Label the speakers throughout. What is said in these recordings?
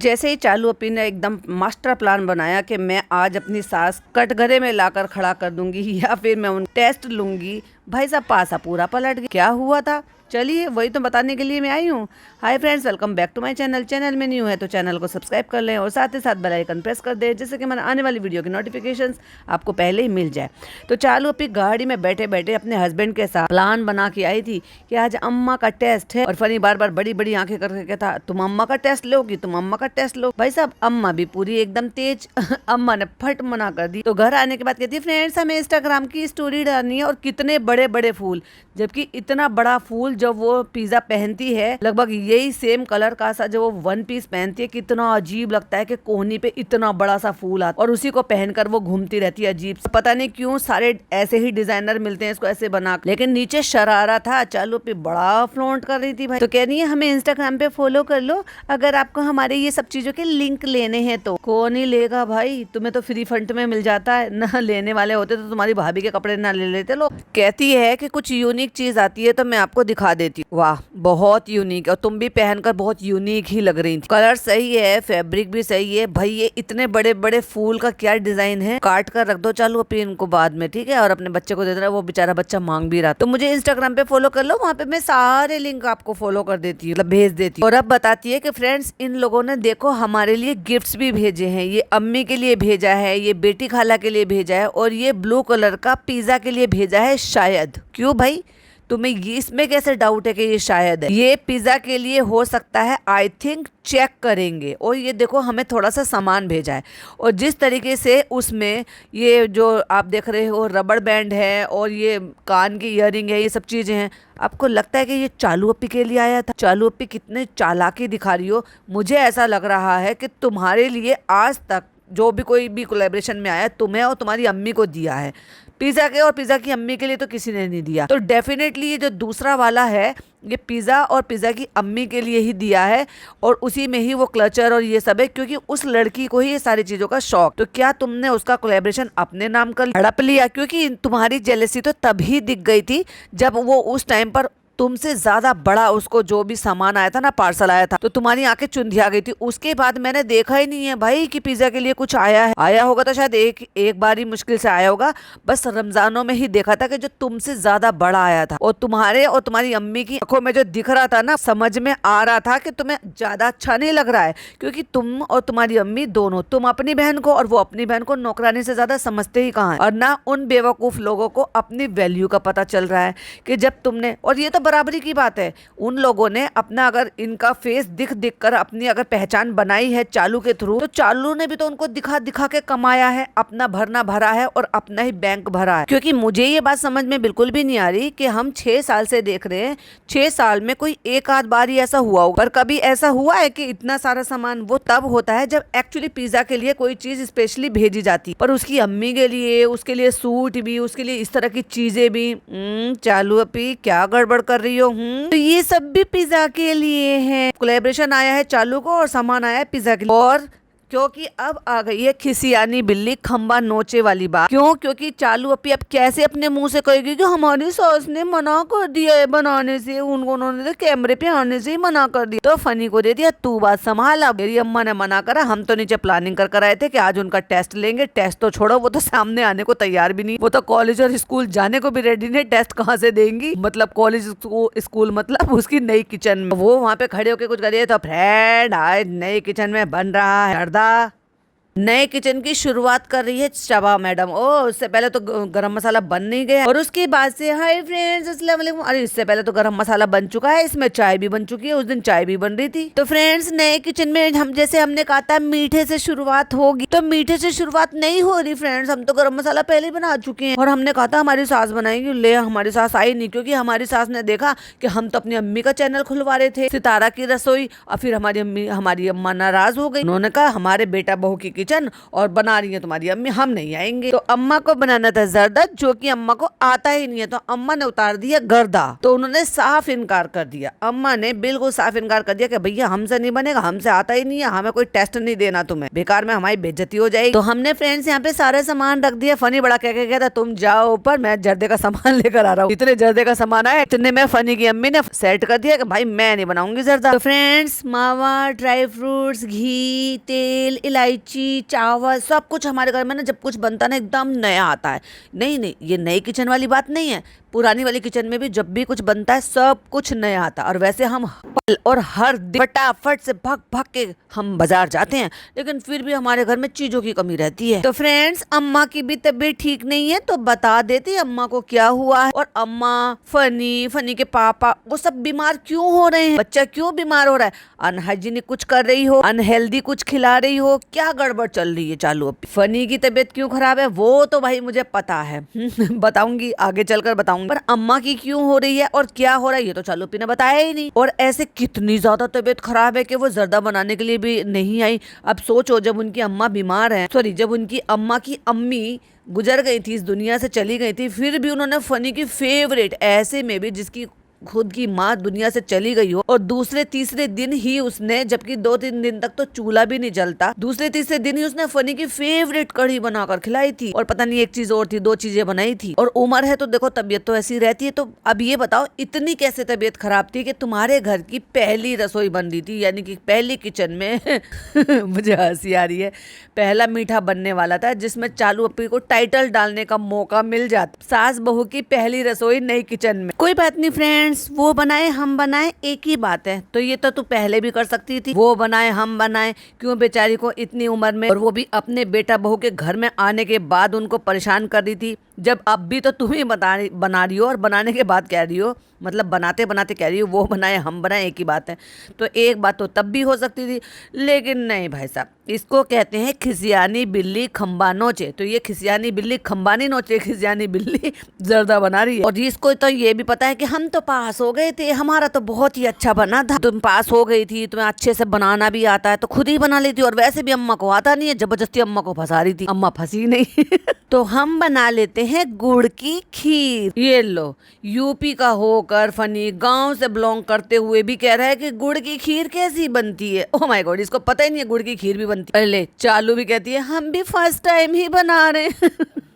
Speaker 1: जैसे ही चालू अपी ने एकदम मास्टर प्लान बनाया कि मैं आज अपनी सास कटघरे में लाकर खड़ा कर दूंगी या फिर मैं उन टेस्ट लूंगी, भाई साहब पासा पूरा पलट गया। क्या हुआ था चलिए वही तो बताने के लिए मैं आई हूँ। Hi friends, welcome back to my channel. Channel में न्यू है तो चैनल को सब्सक्राइब कर लें और साथ ही साथ बेल आइकन प्रेस कर दें, जिससे कि मैंने आने वाली वीडियो की नोटिफिकेशंस आपको पहले ही मिल जाए। तो चालू अपनी गाड़ी में बैठे बैठे अपने हस्बैंड के साथ प्लान बना के आई थी कि आज अम्मा का टेस्ट है। और फनी बार बार बड़ी बड़ी आंखें करके कहता, तुम अम्मा का टेस्ट लोगी, तुम अम्मा का टेस्ट लो। भाई साहब अम्मा भी पूरी एकदम तेज अम्मा ने फट मना कर दी। तो घर आने के बाद कहती, फ्रेंड्स हमें इंस्टाग्राम की स्टोरी डालनी है और कितने बड़े बड़े फूल, जबकि इतना बड़ा फूल जब वो पिज्जा पहनती है, लगभग यही सेम कलर का सा जो वो वन पीस पहनती है, कितना अजीब लगता है कि कोहनी पे इतना बड़ा सा फूल आता और उसी को पहनकर वो घूमती रहती है अजीब। पता नहीं क्यों सारे ऐसे ही डिजाइनर मिलते हैं इसको ऐसे बना, लेकिन नीचे शरारा था। चालू पे बड़ा फ्लॉन्ट कर रही थी भाई। तो कह रही है हमें इंस्टाग्राम पे फॉलो कर लो अगर आपको हमारे ये सब चीजों के लिंक लेने हैं तो। कौन ही लेगा भाई, तुम्हें तो फ्री फंड में मिल जाता है ना। लेने वाले होते तो तुम्हारी भाभी के कपड़े ना ले लेते लोग। कहती है कि कुछ यूनिक चीज आती है तो मैं आपको दिखा देती हूँ। वाह बहुत यूनिक, और तुम भी पहनकर बहुत यूनिक ही लग रही थी। कलर सही है, फैब्रिक भी सही है भाई। ये इतने बड़े बड़े फूल का क्या डिजाइन है, काट कर रख दो चालू अपनी इनको बाद में, ठीक है। और अपने बच्चे को दे देना, वो बेचारा बच्चा मांग भी रहा। तो मुझे इंस्टाग्राम पे फॉलो कर लो, वहाँ पे मैं सारे लिंक आपको फॉलो कर देती हूँ, मतलब भेज देती हूँ। और अब बताती है कि फ्रेंड्स इन लोगों ने देखो हमारे लिए गिफ्ट्स भी भेजे हैं। ये अम्मी के लिए भेजा है, ये बेटी खाला के लिए भेजा है, और ये ब्लू कलर का पिज्जा के लिए भेजा है शायद। क्यों भाई तुम्हें ये इसमें कैसे डाउट है कि ये शायद है? ये पिज्जा के लिए हो सकता है, आई थिंक चेक करेंगे। और ये देखो हमें थोड़ा सा सामान भेजा है, और जिस तरीके से उसमें ये जो आप देख रहे हो रबड़ बैंड है और ये कान की ईयरिंग है, ये सब चीजें हैं, आपको लगता है कि ये चालू अप्पी के लिए आया था? चालू अप्पी कितने चालाकी दिखा रही हो। मुझे ऐसा लग रहा है कि तुम्हारे लिए आज तक जो भी कोई भी कोलैबोरेशन में आया तुम्हें और तुम्हारी अम्मी को दिया है। पिज्जा के और पिज्जा की अम्मी के लिए तो किसी ने नहीं दिया। तो डेफिनेटली ये जो दूसरा वाला है ये पिज्जा और पिज्जा की अम्मी के लिए ही दिया है, और उसी में ही वो क्लचर और ये सब है, क्योंकि उस लड़की को ही ये सारी चीजों का शौक। तो क्या तुमने उसका कोलैबोरेशन अपने नाम कर हड़प लिया? क्योंकि तुम्हारी जेलसी तो तभी दिख गई थी जब वो उस टाइम पर तुमसे ज्यादा बड़ा उसको जो भी सामान आया था ना, पार्सल आया था, तो तुम्हारी आंखें चुंधिया गई थी। उसके बाद मैंने देखा ही नहीं है भाई कि पिज्जा के लिए कुछ आया है। आया होगा तो शायद एक बार ही मुश्किल से आया होगा, बस रमजानों में ही देखा था कि जो तुमसे ज्यादा बड़ा आया था। और तुम्हारे और तुम्हारी अम्मी की आंखों में जो दिख रहा था ना, समझ में आ रहा था कि तुम्हें ज्यादा अच्छा नहीं लग रहा है, क्योंकि तुम और तुम्हारी अम्मी दोनों, तुम अपनी बहन को और वो अपनी बहन को नौकरानी से ज्यादा समझते ही कहाँ है। और ना उन बेवकूफ लोगों को अपनी वैल्यू का पता चल रहा है कि जब तुमने, और ये तो बराबरी की बात है, उन लोगों ने अपना अगर इनका फेस दिख दिख कर अपनी अगर पहचान बनाई है चालू के थ्रू, तो चालू ने भी तो उनको दिखा दिखा के कमाया है, अपना भरना भरा है और अपना ही बैंक भरा है। क्योंकि मुझे ये बात समझ में बिल्कुल भी नहीं आ रही कि हम 6 साल से देख रहे हैं, 6 साल में कोई एक आध बार ही ऐसा हुआ हो, पर कभी ऐसा हुआ है कि इतना सारा सामान? वो तब होता है जब एक्चुअली पिज्जा के लिए कोई चीज स्पेशली भेजी जाती, पर उसकी अम्मी के लिए, उसके लिए सूट भी, उसके लिए इस तरह की चीजें भी। चालू अपी क्या गड़बड़ कर रही हो? तो ये सब भी पिज्जा के लिए है। कोलैबोरेशन आया है चालू को और सामान आया है पिज्जा के लिए। और क्योंकि अब आ गई है खिसियानी बिल्ली खंबा नोचे वाली बात। क्यों? क्योंकि चालू अपी अब कैसे अपने मुंह से कहेगी कि हमारी सास ने मना कर दिया है बनाने से, उन्होंने तो कैमरे पे आने से ही मना कर दिया। तो फनी को दे दिया तू बात संभाल, अब मेरी अम्मा ने मना करा। हम तो नीचे प्लानिंग कर आए थे कि आज उनका टेस्ट लेंगे। टेस्ट तो छोड़ो, वो तो सामने आने को तैयार भी नहीं, वो तो कॉलेज और स्कूल जाने को भी रेडी नहीं। टेस्ट कहाँ से देंगी? मतलब कॉलेज स्कूल मतलब उसकी नई किचन में। वो वहाँ पे खड़े होके कुछ करिए तो फ्रेंड आज नई किचन में बन रहा है नए किचन की शुरुआत कर रही है शबा मैडम। ओ उससे पहले तो गरम मसाला बन नहीं गया, और उसके बाद से हाय फ्रेंड्स अस्सलाम वालेकुम, अरे इससे पहले तो गरम मसाला बन चुका है, इसमें चाय भी बन चुकी है, उस दिन चाय भी बन रही थी। तो फ्रेंड्स नए किचन में हम जैसे हमने कहा था मीठे से शुरुआत होगी, तो मीठे से शुरुआत नहीं हो रही फ्रेंड्स। हम तो गरम मसाला पहले ही बना चुके हैं, और हमने कहा था हमारी सास बनाएगी, ले हमारी सास आई नहीं, क्योंकि हमारी सास ने देखा कि हम तो अपनी अम्मी का चैनल खुलवा रहे थे, सितारा की रसोई, और फिर हमारी अम्मा नाराज हो गई। उन्होंने कहा हमारे बेटा बहू की किचन किचन और बना रही है तुम्हारी अम्मी, हम नहीं आएंगे। तो अम्मा को बनाना था जर्दा, जो कि अम्मा को आता ही नहीं है, तो अम्मा ने उतार दिया गर्दा। तो उन्होंने साफ इनकार कर दिया, अम्मा ने बिल्कुल साफ इनकार कर दिया कि भैया हमसे नहीं बनेगा, हमसे आता ही नहीं है, हमें कोई टेस्ट नहीं देना, तुम्हें बेकार में हमारी बेइज्जती हो जाएगी। तो हमने फ्रेंड्स यहाँ पे सारे सामान रख दिया। फनी बड़ा कह के गया था तुम जाओ ऊपर, मैं जर्दे का सामान लेकर आ रहा हूँ। इतने जर्दे का सामान आया, इतने में फनी की अम्मी ने सेट कर दिया कि भाई मैं नहीं बनाऊंगी जर्दा। तो फ्रेंड्स मावा, ड्राई फ्रूट्स, घी, तेल, इलायची, चावल, सब कुछ हमारे घर में ना जब कुछ बनता है ना एकदम नया आता है। नहीं, ये नई किचन वाली बात नहीं है, पुरानी वाली किचन में भी जब भी कुछ बनता है सब कुछ नया आता है। और वैसे हम पल और हर दिन फटाफट से भाग भाग के हम बाजार जाते हैं, लेकिन फिर भी हमारे घर में चीजों की कमी रहती है। तो फ्रेंड्स अम्मा की भी तबीयत ठीक नहीं है, तो बता देती अम्मा को क्या हुआ है। और अम्मा, फनी के पापा, वो सब बीमार क्यों हो रहे हैं, बच्चा क्यों बीमार हो रहा है, अनहाइजीनिक कुछ कर रही हो, अनहेल्दी कुछ खिला रही हो, क्या गड़बड़ चल रही है चालू। फनी की तबीयत क्यों खराब है वो तो भाई मुझे पता है बताऊंगी, आगे चलकर बताऊंगी, पर अम्मा की क्यों हो रही है और क्या हो रहा है ये तो चालू ने बताया ही नहीं। और ऐसे कितनी ज्यादा तबीयत खराब है कि वो जर्दा बनाने के लिए भी नहीं आई। अब सोचो जब उनकी अम्मा बीमार है, सॉरी जब उनकी अम्मा की अम्मी गुजर गई थी, इस दुनिया से चली गई थी, फिर भी उन्होंने फनी की फेवरेट, ऐसे में भी जिसकी खुद की माँ दुनिया से चली गई हो, और दूसरे तीसरे दिन ही उसने, जबकि 2-3 दिन तक तो चूल्हा भी नहीं जलता, दूसरे तीसरे दिन ही उसने फनी की फेवरेट कढ़ी बनाकर खिलाई थी। और पता नहीं एक चीज और थी, 2 चीजें बनाई थी। और उम्र है तो देखो तबीयत तो ऐसी रहती है। तो अब ये बताओ इतनी कैसे तबीयत खराब थी कि तुम्हारे घर की पहली रसोई बन रही थी, यानी कि पहली किचन में मुझे हंसी आ रही है, पहला मीठा बनने वाला था जिसमें चालू अप्पी को टाइटल डालने का मौका मिल जाता, सास बहू की पहली रसोई नई किचन में। कोई बात नहीं फ्रेंड्स, वो बनाए हम बनाए एक ही बात है। तो ये तो तू पहले भी कर सकती थी, वो बनाए हम बनाए, क्यों बेचारी को इतनी उम्र में, और वो भी अपने बेटा बहू के घर में आने के बाद उनको परेशान कर रही थी, जब अब भी तो तुम ही बना रही हो और बनाने के बाद कह रही हो, मतलब बनाते बनाते कह रही हो वो बनाए हम बनाए एक ही बात है। तो एक बात तो तब भी हो सकती थी, लेकिन नहीं भाई साहब, इसको कहते हैं खिसियानी बिल्ली खंबा नोचे। तो ये खिसियानी बिल्ली खंबा नहीं नोचे, खिसियानी बिल्ली जर्दा बना रही है। और इसको तो ये भी पता है कि हम तो पास हो गए थे, हमारा तो बहुत ही अच्छा बना था, तुम पास हो गई थी, तुम्हें अच्छे से बनाना भी आता है तो खुद ही बना लेती। और वैसे भी अम्मा को आता नहीं है, जबरदस्ती अम्मा को फंसा रही थी, अम्मा फंसी नहीं तो हम बना लेते हैं गुड़ की खीर। ये लो, यूपी का होकर फनी गांव से बिलोंग करते हुए भी कह रहा है कि गुड़ की खीर कैसी बनती है। ओह माय गॉड, इसको पता ही नहीं है गुड़ की खीर भी बनती है। ले चालू भी कहती है हम भी फर्स्ट टाइम ही बना रहे हैं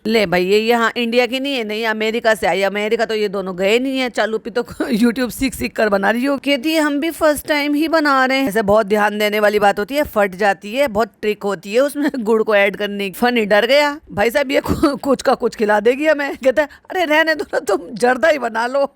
Speaker 1: ले भाई, ये यहाँ इंडिया की नहीं है, नहीं अमेरिका से आई। अमेरिका तो ये दोनों गए नहीं है, चालू भी तो यूट्यूब सीख कर बना रही हो। कहती है हम भी फर्स्ट टाइम ही बना रहे हैं। ऐसे बहुत ध्यान देने वाली बात होती है, फट जाती है, बहुत ट्रिक होती है उसमें गुड़ को ऐड करने की। फनी डर गया, भाई साहब ये कुछ का कुछ खिला देगी हमें। कहता है अरे रहने दो ना, तुम जर्दा ही बना लो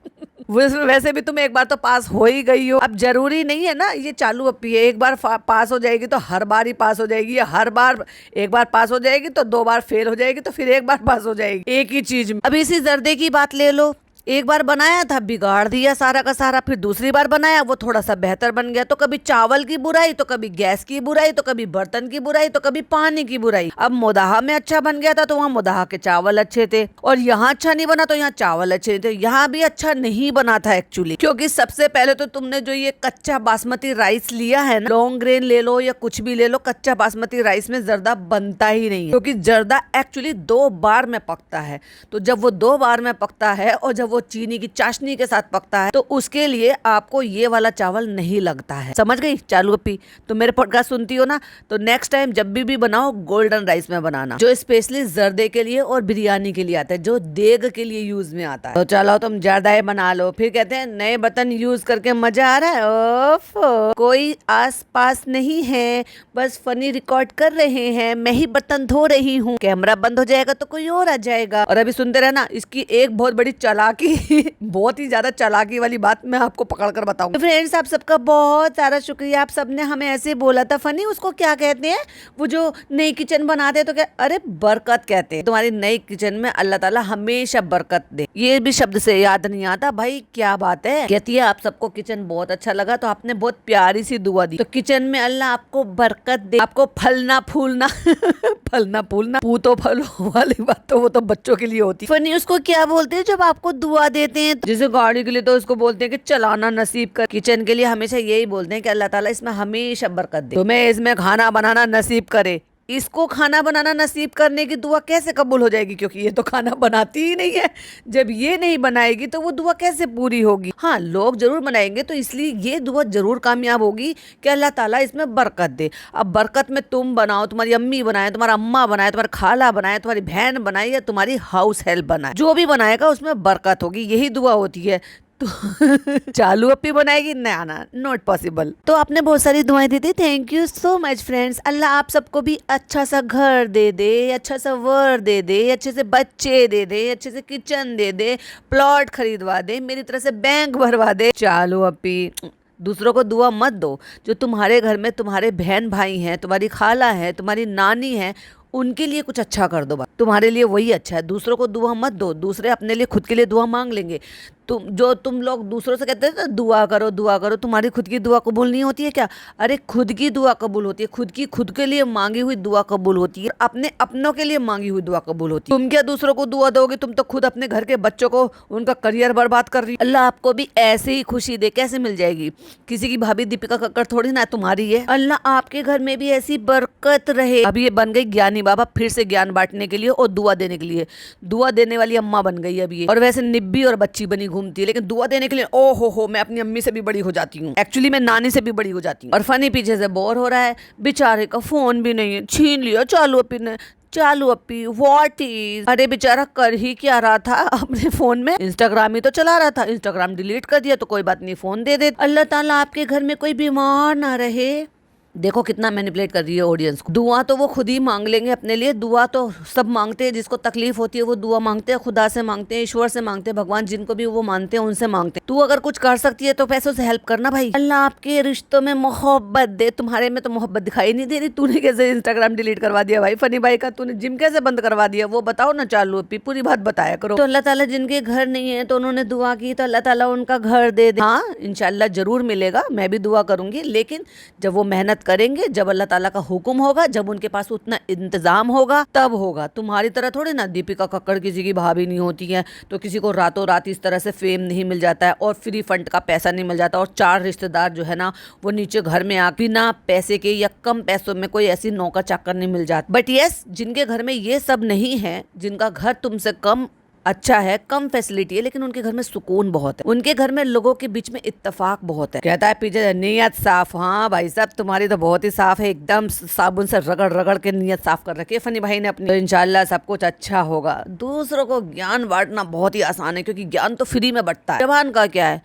Speaker 1: वैसे भी तुम एक बार तो पास हो ही गई हो, अब जरूरी नहीं है ना ये चालू अप्पी है, एक बार पास हो जाएगी तो हर बार ही पास हो जाएगी, या हर बार एक बार पास हो जाएगी तो 2 बार फेल हो जाएगी तो फिर एक बार पास हो जाएगी एक ही चीज में। अब इसी जर्दे की बात ले लो, एक बार बनाया था बिगाड़ दिया सारा का सारा, फिर दूसरी बार बनाया वो थोड़ा सा बेहतर बन गया, तो कभी चावल की बुराई, तो कभी गैस की बुराई, तो कभी बर्तन की बुराई, तो कभी पानी की बुराई। अब मोदाहा में अच्छा बन गया था तो वहाँ मोदाहा के चावल अच्छे थे, और यहाँ अच्छा नहीं बना तो यहाँ चावल अच्छे थे। यहाँ भी अच्छा नहीं बना था एक्चुअली, क्योंकि सबसे पहले तो तुमने जो ये कच्चा बासमती राइस लिया है ना, लॉन्ग ग्रेन ले लो या कुछ भी ले लो, कच्चा बासमती राइस में जर्दा बनता ही नहीं है, क्योंकि जर्दा एक्चुअली 2 बार में पकता है। तो जब वो 2 बार में पकता है और जब वो चीनी की चाशनी के साथ पकता है, तो उसके लिए आपको ये वाला चावल नहीं लगता है। समझ गई चालू अप्पी? तो मेरे पॉडकास्ट सुनती हो ना, तो नेक्स्ट टाइम जब भी बनाओ गोल्डन राइस में बनाना, जो स्पेशली जर्दे के लिए और बिरयानी के लिए आता है, जो देग के लिए यूज में आता है। तो चलो तुम जर्दा बना लो। फिर कहते हैं नए बर्तन यूज करके मजा आ रहा है, ओफ कोई आस पास नहीं है, बस फनी रिकॉर्ड कर रहे हैं, मैं ही बर्तन धो रही हूँ, कैमरा बंद हो जाएगा तो कोई और आ जाएगा। और अभी सुनते रहना, इसकी एक बहुत बड़ी चालाकी बहुत ही ज्यादा चालाकी वाली बात मैं आपको पकड़ कर बताऊंगी। फ्रेंड्स आप सबका बहुत सारा शुक्रिया, आप सबने हमें ऐसे बोला था फनी उसको क्या कहते हैं, वो जो नई किचन बनाते हैं तो क्या, अरे बरकत कहते हैं। तुम्हारी नई किचन में अल्लाह ताला हमेशा बरकत दे, ये भी शब्द से याद नहीं आता भाई, क्या बात है। कहती है आप सबको किचन बहुत अच्छा लगा, तो आपने बहुत प्यारी सी दुआ दी, तो किचन में अल्लाह आपको बरकत दे, आपको फलना फूलना फलना फूलना पूतो फलो वाली बात तो वो तो बच्चों के लिए होती। फनी उसको क्या बोलते हैं जब आपको दुआ देते हैं, जैसे गाड़ी के लिए तो उसको बोलते हैं कि चलाना नसीब कर, किचन के लिए हमेशा यही बोलते हैं कि अल्लाह ताला इसमें हमेशा बरकत दे, तुम्हें इसमें खाना बनाना नसीब करे, इसको खाना बनाना नसीब करने की दुआ कैसे कबूल हो जाएगी, क्योंकि ये तो खाना बनाती ही नहीं है। जब ये नहीं बनाएगी तो वो दुआ कैसे पूरी होगी। हाँ, लोग जरूर बनाएंगे तो इसलिए ये दुआ जरूर कामयाब होगी कि अल्लाह ताला इसमें बरकत दे। अब बरकत में तुम बनाओ, तुम्हारी अम्मी बनाए, तुम्हारा अम्मा बनाए, तुम्हारी खाला बनाए, तुम्हारी बहन बनाए या तुम्हारी हाउस हेल्प बनाए, जो भी बनाएगा उसमें बरकत होगी, यही दुआ होती है। तो चालू अपी बनाएगी ना ना, नॉट पॉसिबल। तो आपने बहुत सारी दुआएं दी थी, thank you so much friends. अल्लाह आप सबको भी अच्छा सा घर दे दे, अच्छा सा वर दे दे, अच्छे से बच्चे दे दे, अच्छे से किचन दे दे, प्लॉट खरीदवा दे, मेरी तरह से बैंक भरवा दे। चालू अपी, दूसरों को दुआ मत दो। जो तुम्हारे घर में तुम्हारे बहन भाई हैं, तुम्हारी खाला है, तुम्हारी नानी है, उनके लिए कुछ अच्छा कर दो। तुम्हारे लिए वही अच्छा है, दूसरों को दुआ मत दो। दूसरे अपने लिए खुद के लिए दुआ मांग लेंगे। तुम लोग दूसरों से कहते हैं ना दुआ करो दुआ करो, तुम्हारी खुद की दुआ कबूल नहीं होती है क्या? अरे खुद की दुआ कबूल होती है, खुद के लिए मांगी हुई दुआ कबूल होती है, अपने अपनों के लिए मांगी हुई दुआ कबूल होती है। तुम क्या दूसरों को दुआ दोगे? तुम तो खुद अपने घर के बच्चों को उनका करियर बर्बाद कर रही हो। अल्लाह आपको भी ऐसे ही खुशी दे, कैसे मिल जाएगी? किसी की भाभी दीपिका कक्कड़ थोड़ी ना तुम्हारी है। अल्लाह आपके घर में भी ऐसी बरकत रहे। अब ये बन गई ज्ञानी बाबा, फिर से ज्ञान बांटने के लिए और दुआ देने के लिए। दुआ देने वाली अम्मा बन गई अब ये, और वैसे निब्बी और बच्ची बनी घूमती है, लेकिन दुआ देने के लिए ओ हो मैं अपनी अम्मी से भी बड़ी हो जाती हूँ। एक्चुअली मैं नानी से भी बड़ी हो जाती हूँ। और फनी पीछे से बोर हो रहा है, बेचारे का फोन भी नहीं है, छीन लिया चालू अपी ने। चालू अपी व्हाट इज, अरे बेचारा कर ही क्या रहा था अपने फोन में? इंस्टाग्राम ही तो चला रहा था। इंस्टाग्राम डिलीट कर दिया तो कोई बात नहीं, फोन दे दे। अल्लाह ताला आपके घर में कोई बीमार ना रहे। देखो कितना मैनिपुलेट कर रही है ऑडियंस को। दुआ तो वो खुद ही मांग लेंगे अपने लिए। दुआ तो सब मांगते हैं, जिसको तकलीफ होती है वो दुआ मांगते हैं, खुदा से मांगते हैं, ईश्वर से मांगते हैं, भगवान जिनको भी वो मानते हैं उनसे मांगते हैं। तू अगर कुछ कर सकती है तो पैसों से हेल्प करना भाई। अल्लाह आपके रिश्तों में मोहब्बत दे। तुम्हारे में तो मोहब्बत दिखाई नहीं दे रही। तूने कैसे इंस्टाग्राम डिलीट करवा दिया भाई? फनी भाई का तूने जिम कैसे बंद करवा दिया, वो बताओ ना चालू अपी, पूरी बात बताया करो। तो अल्लाह ताला जिनके घर नहीं है तो उन्होंने दुआ की तो अल्लाह ताला उनका घर दे दे। हाँ इंशाल्लाह जरूर मिलेगा, मैं भी दुआ करूंगी, लेकिन जब वो मेहनत करेंगे, जब अल्लाह ताला का हुक्म होगा, जब उनके पास उतना इंतजाम होगा तब होगा। तुम्हारी तरह थोड़ी ना दीपिका कक्कड़ किसी की भाभी नहीं होती है, तो किसी को रातों रात इस तरह से फेम नहीं मिल जाता है और फ्री फंड का पैसा नहीं मिल जाता, और 4 रिश्तेदार जो है ना वो नीचे घर में आ बिना पैसे के या कम पैसों में कोई ऐसी नौकर चाकर नहीं मिल जाती। बट यस, जिनके घर में ये सब नहीं है, जिनका घर तुमसे कम अच्छा है, कम फैसिलिटी है, लेकिन उनके घर में सुकून बहुत है, उनके घर में लोगों के बीच में इत्तेफाक बहुत है। कहता है पीछे नीयत साफ। हाँ भाई साहब तुम्हारी तो बहुत ही साफ है, एकदम साबुन से रगड़ रगड़ के नीयत साफ कर रखी है फनी भाई ने अपनी। तो इंशाल्लाह सब कुछ अच्छा होगा। दूसरों को ज्ञान बांटना बहुत ही आसान है, क्योंकि ज्ञान तो फ्री में बंटता है। जबान का क्या है?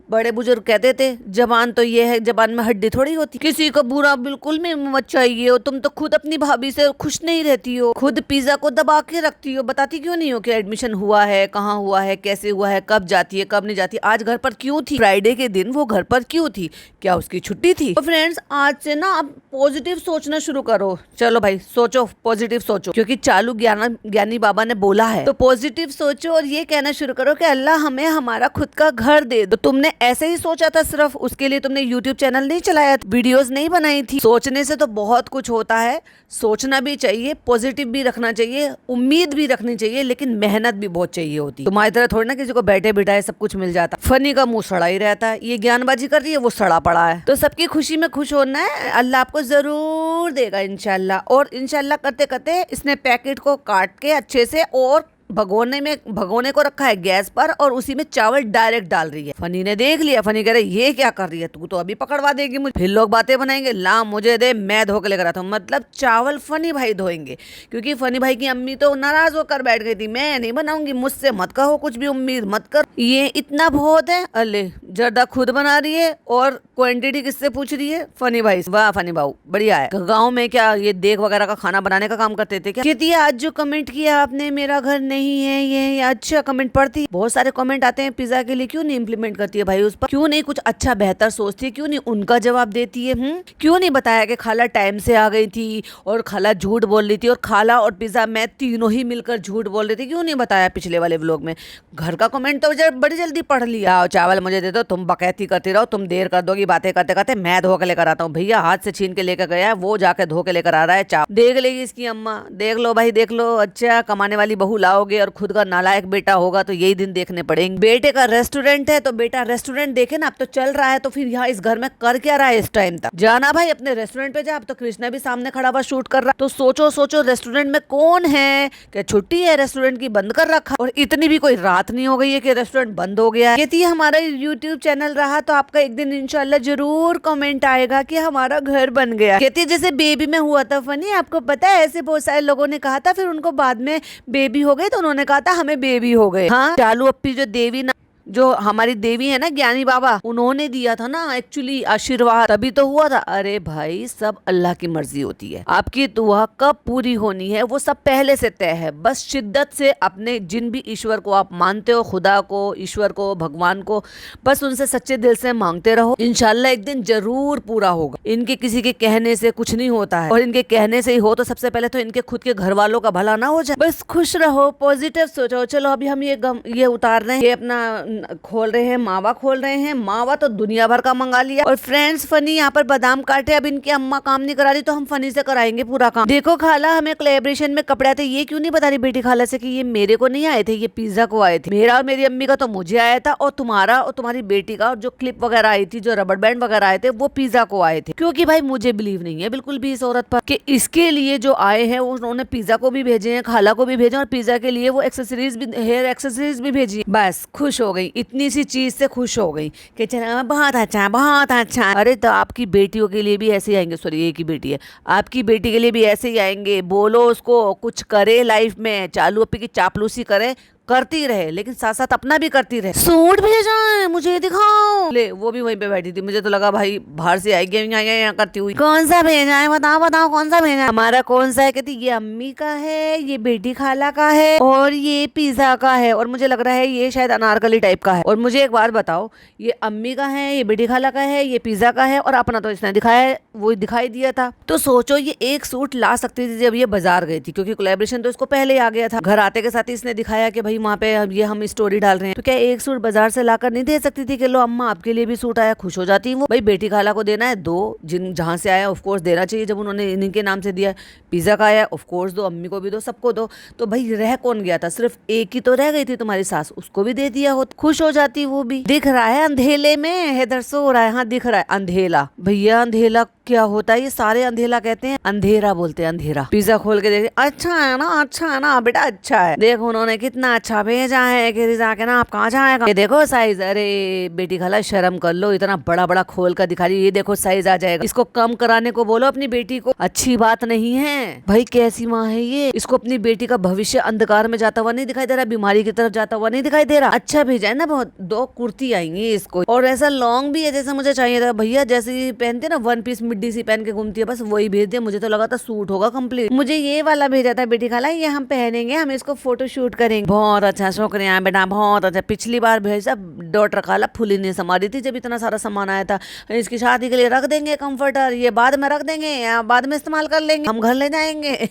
Speaker 1: बड़े बुजुर्ग कहते थे जबान तो ये है, जबान में हड्डी थोड़ी होती। किसी को बुरा बिल्कुल भी मत चाहिए हो। तुम तो खुद अपनी भाभी से खुश नहीं रहती हो, खुद पिज्जा को दबा के रखती हो, बताती क्यों नहीं हो कि एडमिशन हुआ है, कहाँ हुआ है, कैसे हुआ है, कब जाती है, कब नहीं जाती, आज घर पर क्यों थी, फ्राइडे के दिन वो घर पर क्यों थी, क्या उसकी छुट्टी थी? तो फ्रेंड्स आज से ना अब पॉजिटिव सोचना शुरू करो। चलो भाई सोचो, पॉजिटिव सोचो, क्योंकि चालू ज्ञानी बाबा ने बोला है, तो पॉजिटिव सोचो और ये कहना शुरू करो कि अल्लाह हमें हमारा खुद का घर दे दो। तुमने ऐसे ही सोचा था सिर्फ, उसके लिए तुमने यूट्यूब चैनल नहीं चलाया था, वीडियोस नहीं बनाई थी। सोचने से तो बहुत कुछ होता है, सोचना भी चाहिए, पॉजिटिव भी रखना चाहिए, उम्मीद भी रखनी चाहिए, लेकिन मेहनत भी बहुत चाहिए होती। तुम्हारी तरह थोड़ी ना किसी को बैठे बिठाए सब कुछ मिल जाता। फनी का मुंह सड़ा ही रहता है, ये ज्ञानबाजी कर रही है, वो सड़ा पड़ा है। तो सबकी खुशी में खुश होना है, अल्लाह आपको जरूर देगा इंशाल्लाह। और इंशाल्लाह करते करते इसने पैकेट को काट के अच्छे से और भगोने को रखा है गैस पर, और उसी में चावल डायरेक्ट डाल रही है। फनी ने देख लिया, फनी कह रहे ये क्या कर रही है, तू तो अभी पकड़वा देगी मुझे, फिर लोग बातें बनाएंगे, ला मुझे दे मैं धो के लेकर आता हूँ। मतलब चावल फनी भाई धोएंगे, क्योंकि फनी भाई की अम्मी तो नाराज होकर बैठ गई थी, मैं नहीं बनाऊंगी, मुझसे मत कहो कुछ भी, उम्मीद मत कर, ये इतना बहुत है। अले जर्दा खुद बना रही है और क्वांटिटी किससे पूछ रही है? फनी भाई। वाह फनी भाऊ बढ़िया है। गाँव में क्या ये देख वगैरह का खाना बनाने का काम करते थे क्या? कहती है आज जो कमेंट किया आपने मेरा घर नहीं है ये अच्छा कमेंट पढ़ती, बहुत सारे कमेंट आते हैं पिज्जा के लिए, क्यों नहीं इम्प्लीमेंट करती है भाई उस पर? क्यों नहीं कुछ अच्छा बेहतर सोचती है? क्यों नहीं उनका जवाब देती है? क्यों नहीं बताया कि खाला टाइम से आ गई थी और खाला झूठ बोल रही थी और खाला और पिज्जा मैं तीनों ही मिलकर झूठ बोल रही थी? क्यों नहीं बताया पिछले वाले व्लॉग में? घर का कमेंट तो बड़ी जल्दी पढ़ लिया। चावल मुझे दे दो, तुम बकैती करती रहो, तुम देर कर दोगी बातें करते करते, मैं धो के लेकर आता हूँ। भैया हाथ से छीन के लेकर गया है, वो जाके धो के लेकर आ रहा है चावल। देख लेगी इसकी अम्मा, देख लो भाई देख लो, अच्छा कमाने वाली बहू लाओ जाओगे और खुद का नालायक बेटा होगा तो यही दिन देखने पड़ेंगे। बेटे का रेस्टोरेंट है तो बेटा रेस्टोरेंट देखे ना, अब तो चल रहा है तो फिर यहाँ इस घर में कर क्या रहा है इस टाइम तक? जाना भाई अपने रेस्टोरेंट पे जा। अब तो कृष्णा भी सामने खड़ा हुआ शूट कर रहा, तो सोचो सोचो रेस्टोरेंट में कौन है? क्या छुट्टी है रेस्टोरेंट की, बंद कर रखा? और इतनी भी कोई रात नहीं हो गई है कि रेस्टोरेंट बंद हो गया है। यदि हमारा यूट्यूब चैनल रहा तो आपका एक दिन इंशाल्लाह जरूर कमेंट आएगा कि हमारा घर बन गया। कहती है जैसे बेबी में हुआ था फनी, आपको पता है ऐसे बहुत सारे लोगों ने कहा था, फिर उनको बाद में बेबी हो गए तो उन्होंने कहा था हमें बेबी हो गए। हाँ, चालू अप्पी जो देवी ना, जो हमारी देवी है ना ज्ञानी बाबा, उन्होंने दिया था ना एक्चुअली आशीर्वाद, तभी तो हुआ था। अरे भाई सब अल्लाह की मर्जी होती है, आपकी दुआ कब पूरी होनी है वो सब पहले से तय है। बस शिद्दत से अपने जिन भी ईश्वर को आप मानते हो, खुदा को, ईश्वर को, भगवान को, बस उनसे सच्चे दिल से मांगते रहो, इंशाल्लाह एक दिन जरूर पूरा होगा। इनके किसी के कहने से कुछ नहीं होता है, और इनके कहने से ही हो तो सबसे पहले तो इनके खुद के घर वालों का भला ना हो जाए। बस खुश रहो, पॉजिटिव सोचो। चलो अभी हम ये उतार रहे हैं, ये अपना खोल रहे हैं, मावा खोल रहे हैं। मावा तो दुनिया भर का मंगा लिया। और फ्रेंड्स फनी यहाँ पर बादाम काटे, अब इनकी अम्मा काम नहीं करा रही तो हम फनी से कराएंगे पूरा काम। देखो खाला, हमें कोलैबोरेशन में कपड़े आते, ये क्यों नहीं बता रही बेटी खाला से कि ये मेरे को नहीं आए थे, ये पिज्जा को आए थे। मेरा और मेरी अम्मी का तो मुझे आया था, और तुम्हारा और तुम्हारी बेटी का जो क्लिप वगैरह आई थी, जो रबर बैंड वगैरह आए थे, वो पिज्जा को आए थे। क्योंकि भाई मुझे बिलीव नहीं है बिल्कुल भी इस औरत पर कि इसके लिए जो आए हैं उन्होंने पिज्जा को भी भेजे हैं, खाला को भी भेजे, और पिज्जा के लिए वो एक्सेसरीज भी, हेयर एक्सेसरीज भी भेजी। बस खुश हो गई, इतनी सी चीज से खुश हो गई कि चला बहुत अच्छा बहुत अच्छा। अरे तो आपकी बेटियों के लिए भी ऐसे ही आएंगे, सॉरी एक ही बेटी है, आपकी बेटी के लिए भी ऐसे ही आएंगे। बोलो उसको कुछ करे लाइफ में, चालू अप्पी की चापलूसी करे, करती रहे, लेकिन साथ साथ अपना भी करती रहे। सूट भेजा है मुझे दिखाओ, ले वो भी वहीं पे बैठी थी, मुझे तो लगा भाई बाहर से आएगी यहाँ करती हुई। कौन सा भेजा है बताओ बताओ, कौन सा भेजा? हमारा कौन सा है? कहती ये अम्मी का है, ये बेटी खाला का है, और ये पिज्जा का है, और मुझे लग रहा है ये शायद अनारकली टाइप का है। और मुझे एक बात बताओ, ये अम्मी का है, ये बेटी खाला का है, ये पिज्जा का है, और अपना तो इसने दिखाया, वो दिखाई दिया था। तो सोचो ये एक सूट ला सकती थी जब ये बाजार गई थी, क्योंकि कोलैबोरेशन तो इसको पहले ही आ गया था। घर आते के साथ ही इसने दिखाया कि भाई वहाँ पे ये हम स्टोरी डाल रहे हैं, तो क्या एक सूट बाजार से लाकर नहीं दे सकती थी कि लो अम्मा आपके लिए भी सूट आया, खुश हो जाती वो। भाई बेटी खाला को देना है दो, जिन जहाँ से आया ऑफ कोर्स देना चाहिए, जब उन्होंने इन्हीं के नाम से दिया। पिज्जा का आया ऑफ कोर्स दो, अम्मी को भी दो, सबको दो। तो भाई रह कौन गया था? सिर्फ एक ही तो रह गई थी तुम्हारी सास, उसको भी दे दिया हो, खुश हो जाती वो भी। दिख रहा है अंधेले में, हैदर सो रहा है, हाँ दिख रहा है अंधेला। भैया अंधेला क्या होता है? ये सारे अंधेला कहते हैं, अंधेरा बोलते हैं अंधेरा। पिज्जा खोल के देखे, अच्छा है ना, अच्छा है ना बेटा, अच्छा है। देखो उन्होंने कितना अच्छा भेजा है कि जाके ना आप कहाँ जाएगा, ये देखो साइज। अरे बेटी खाला शर्म कर लो, इतना बड़ा बड़ा खोल कर दिखा रही, ये देखो साइज आ जाएगा। इसको कम कराने को बोलो अपनी बेटी को, अच्छी बात नहीं है। भाई कैसी माँ है ये, इसको अपनी बेटी का भविष्य अंधकार में जाता हुआ नहीं दिखाई दे रहा, बीमारी की तरफ जाता हुआ नहीं दिखाई दे रहा। अच्छा भेजा है ना बहुत। दो कुर्ती आएंगी इसको, और ऐसा लॉन्ग भी है जैसा मुझे चाहिए था। भैया जैसे पहनते ना वन पीस मिड्डी सी पहन के घूमती है, बस वही भेज दिया। मुझे तो लगा था सूट होगा कंप्लीट। मुझे ये वाला भेजा था बेटी खाला, ये हम पहनेंगे, हम इसको फोटो शूट करेंगे। बहुत अच्छा, शुक्रिया बेटा, बहुत अच्छा। पिछली बार भेजा डॉटर खाला फुली नहीं संभाली थी जब इतना सारा सामान आया था। इसकी शादी के लिए रख देंगे कंफर्टर, ये बाद में रख देंगे या बाद में इस्तेमाल कर लेंगे, हम घर ले जाएंगे।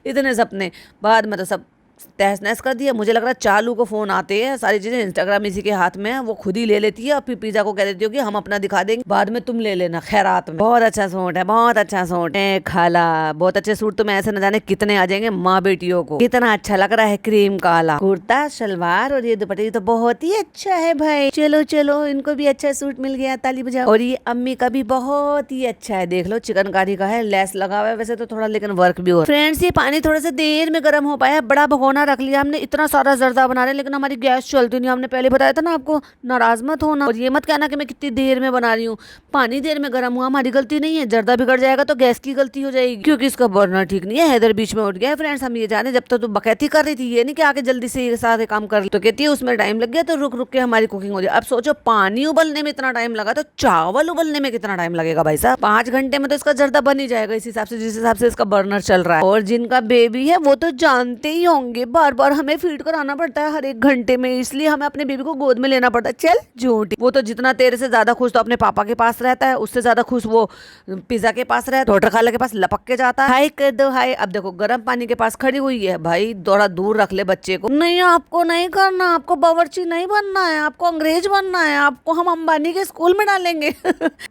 Speaker 1: इतने सपने बाद में तो सब तहस नहस कर दिया। मुझे लग रहा है चालू को फोन आते हैं, सारी चीजें इंस्टाग्राम इसी के हाथ में है, वो खुद ही ले लेती है, और फिर पिज्जा को कह देती हो कि हम अपना दिखा देंगे, बाद में तुम ले लेना खैरात में। बहुत अच्छा सूट है, बहुत अच्छा सूट है खाला, बहुत अच्छे सूट। तो मैं ऐसे न जाने कितने आ जाएंगे माँ बेटियों को। कितना अच्छा लग रहा है, क्रीम काला कुर्ता शलवार और ये दुपट्टे, तो बहुत ही अच्छा है भाई। चलो चलो इनको भी अच्छा सूट मिल गया, ताली बजाओ। और ये अम्मी का भी बहुत ही अच्छा है, देख लो चिकनकारी का है, लेस लगा हुआ है वैसे तो थोड़ा, लेकिन वर्क भी हो। फ्रेंड्स ये पानी थोड़ा सा देर में गर्म हो पाया, बड़ा भगोना रख लिया हमने, इतना सारा जर्दा बना रहे हैं, लेकिन हमारी गैस चलती नहीं। हमने पहले बताया था ना आपको, नाराज मत होना, और ये मत कहना कि मैं कितनी देर में बना रही हूँ। पानी देर में गर्म हुआ, हमारी गलती नहीं है। जर्दा बिगड़ जाएगा तो गैस की गलती हो जाएगी, क्योंकि इसका बर्नर ठीक नहीं है। हैदर बीच में उठ गया है। फ्रेंड्स हम ये जाने, जब तक तो बकैती कर रही थी, ये नहीं कि आके जल्दी से ये सारे काम कर, तो कहती है उसमें टाइम लग गया, तो रुक रुक के हमारी कुकिंग हो जाए। अब सोचो पानी उबलने में इतना टाइम लगा, तो चावल उबलने में कितना टाइम लगेगा भाई साहब? 5 घंटे में तो इसका जर्दा बन ही जाएगा, इस हिसाब से, जिस हिसाब से इसका बर्नर चल रहा है। और जिनका बेबी है वो तो जानते ही होंगे, बार बार हमें फीड कराना पड़ता है हर 1 घंटे में, इसलिए हमें अपने बेबी को गोद में लेना पड़ता है। चल झूठी, वो तो जितना तेरे से ज्यादा खुश तो अपने पापा के पास रहता है, उससे ज्यादा खुश वो पिज्जा के पास रहता है, डॉक्टर खाला के पास लपक के जाता है। हाय कर दो हाय। अब देखो गर्म पानी के पास खड़ी हुई है, भाई थोड़ा दूर रख ले बच्चे को। नहीं आपको नहीं करना, आपको बावर्ची नहीं बनना है, आपको अंग्रेज बनना है, आपको हम अंबानी के स्कूल में डालेंगे।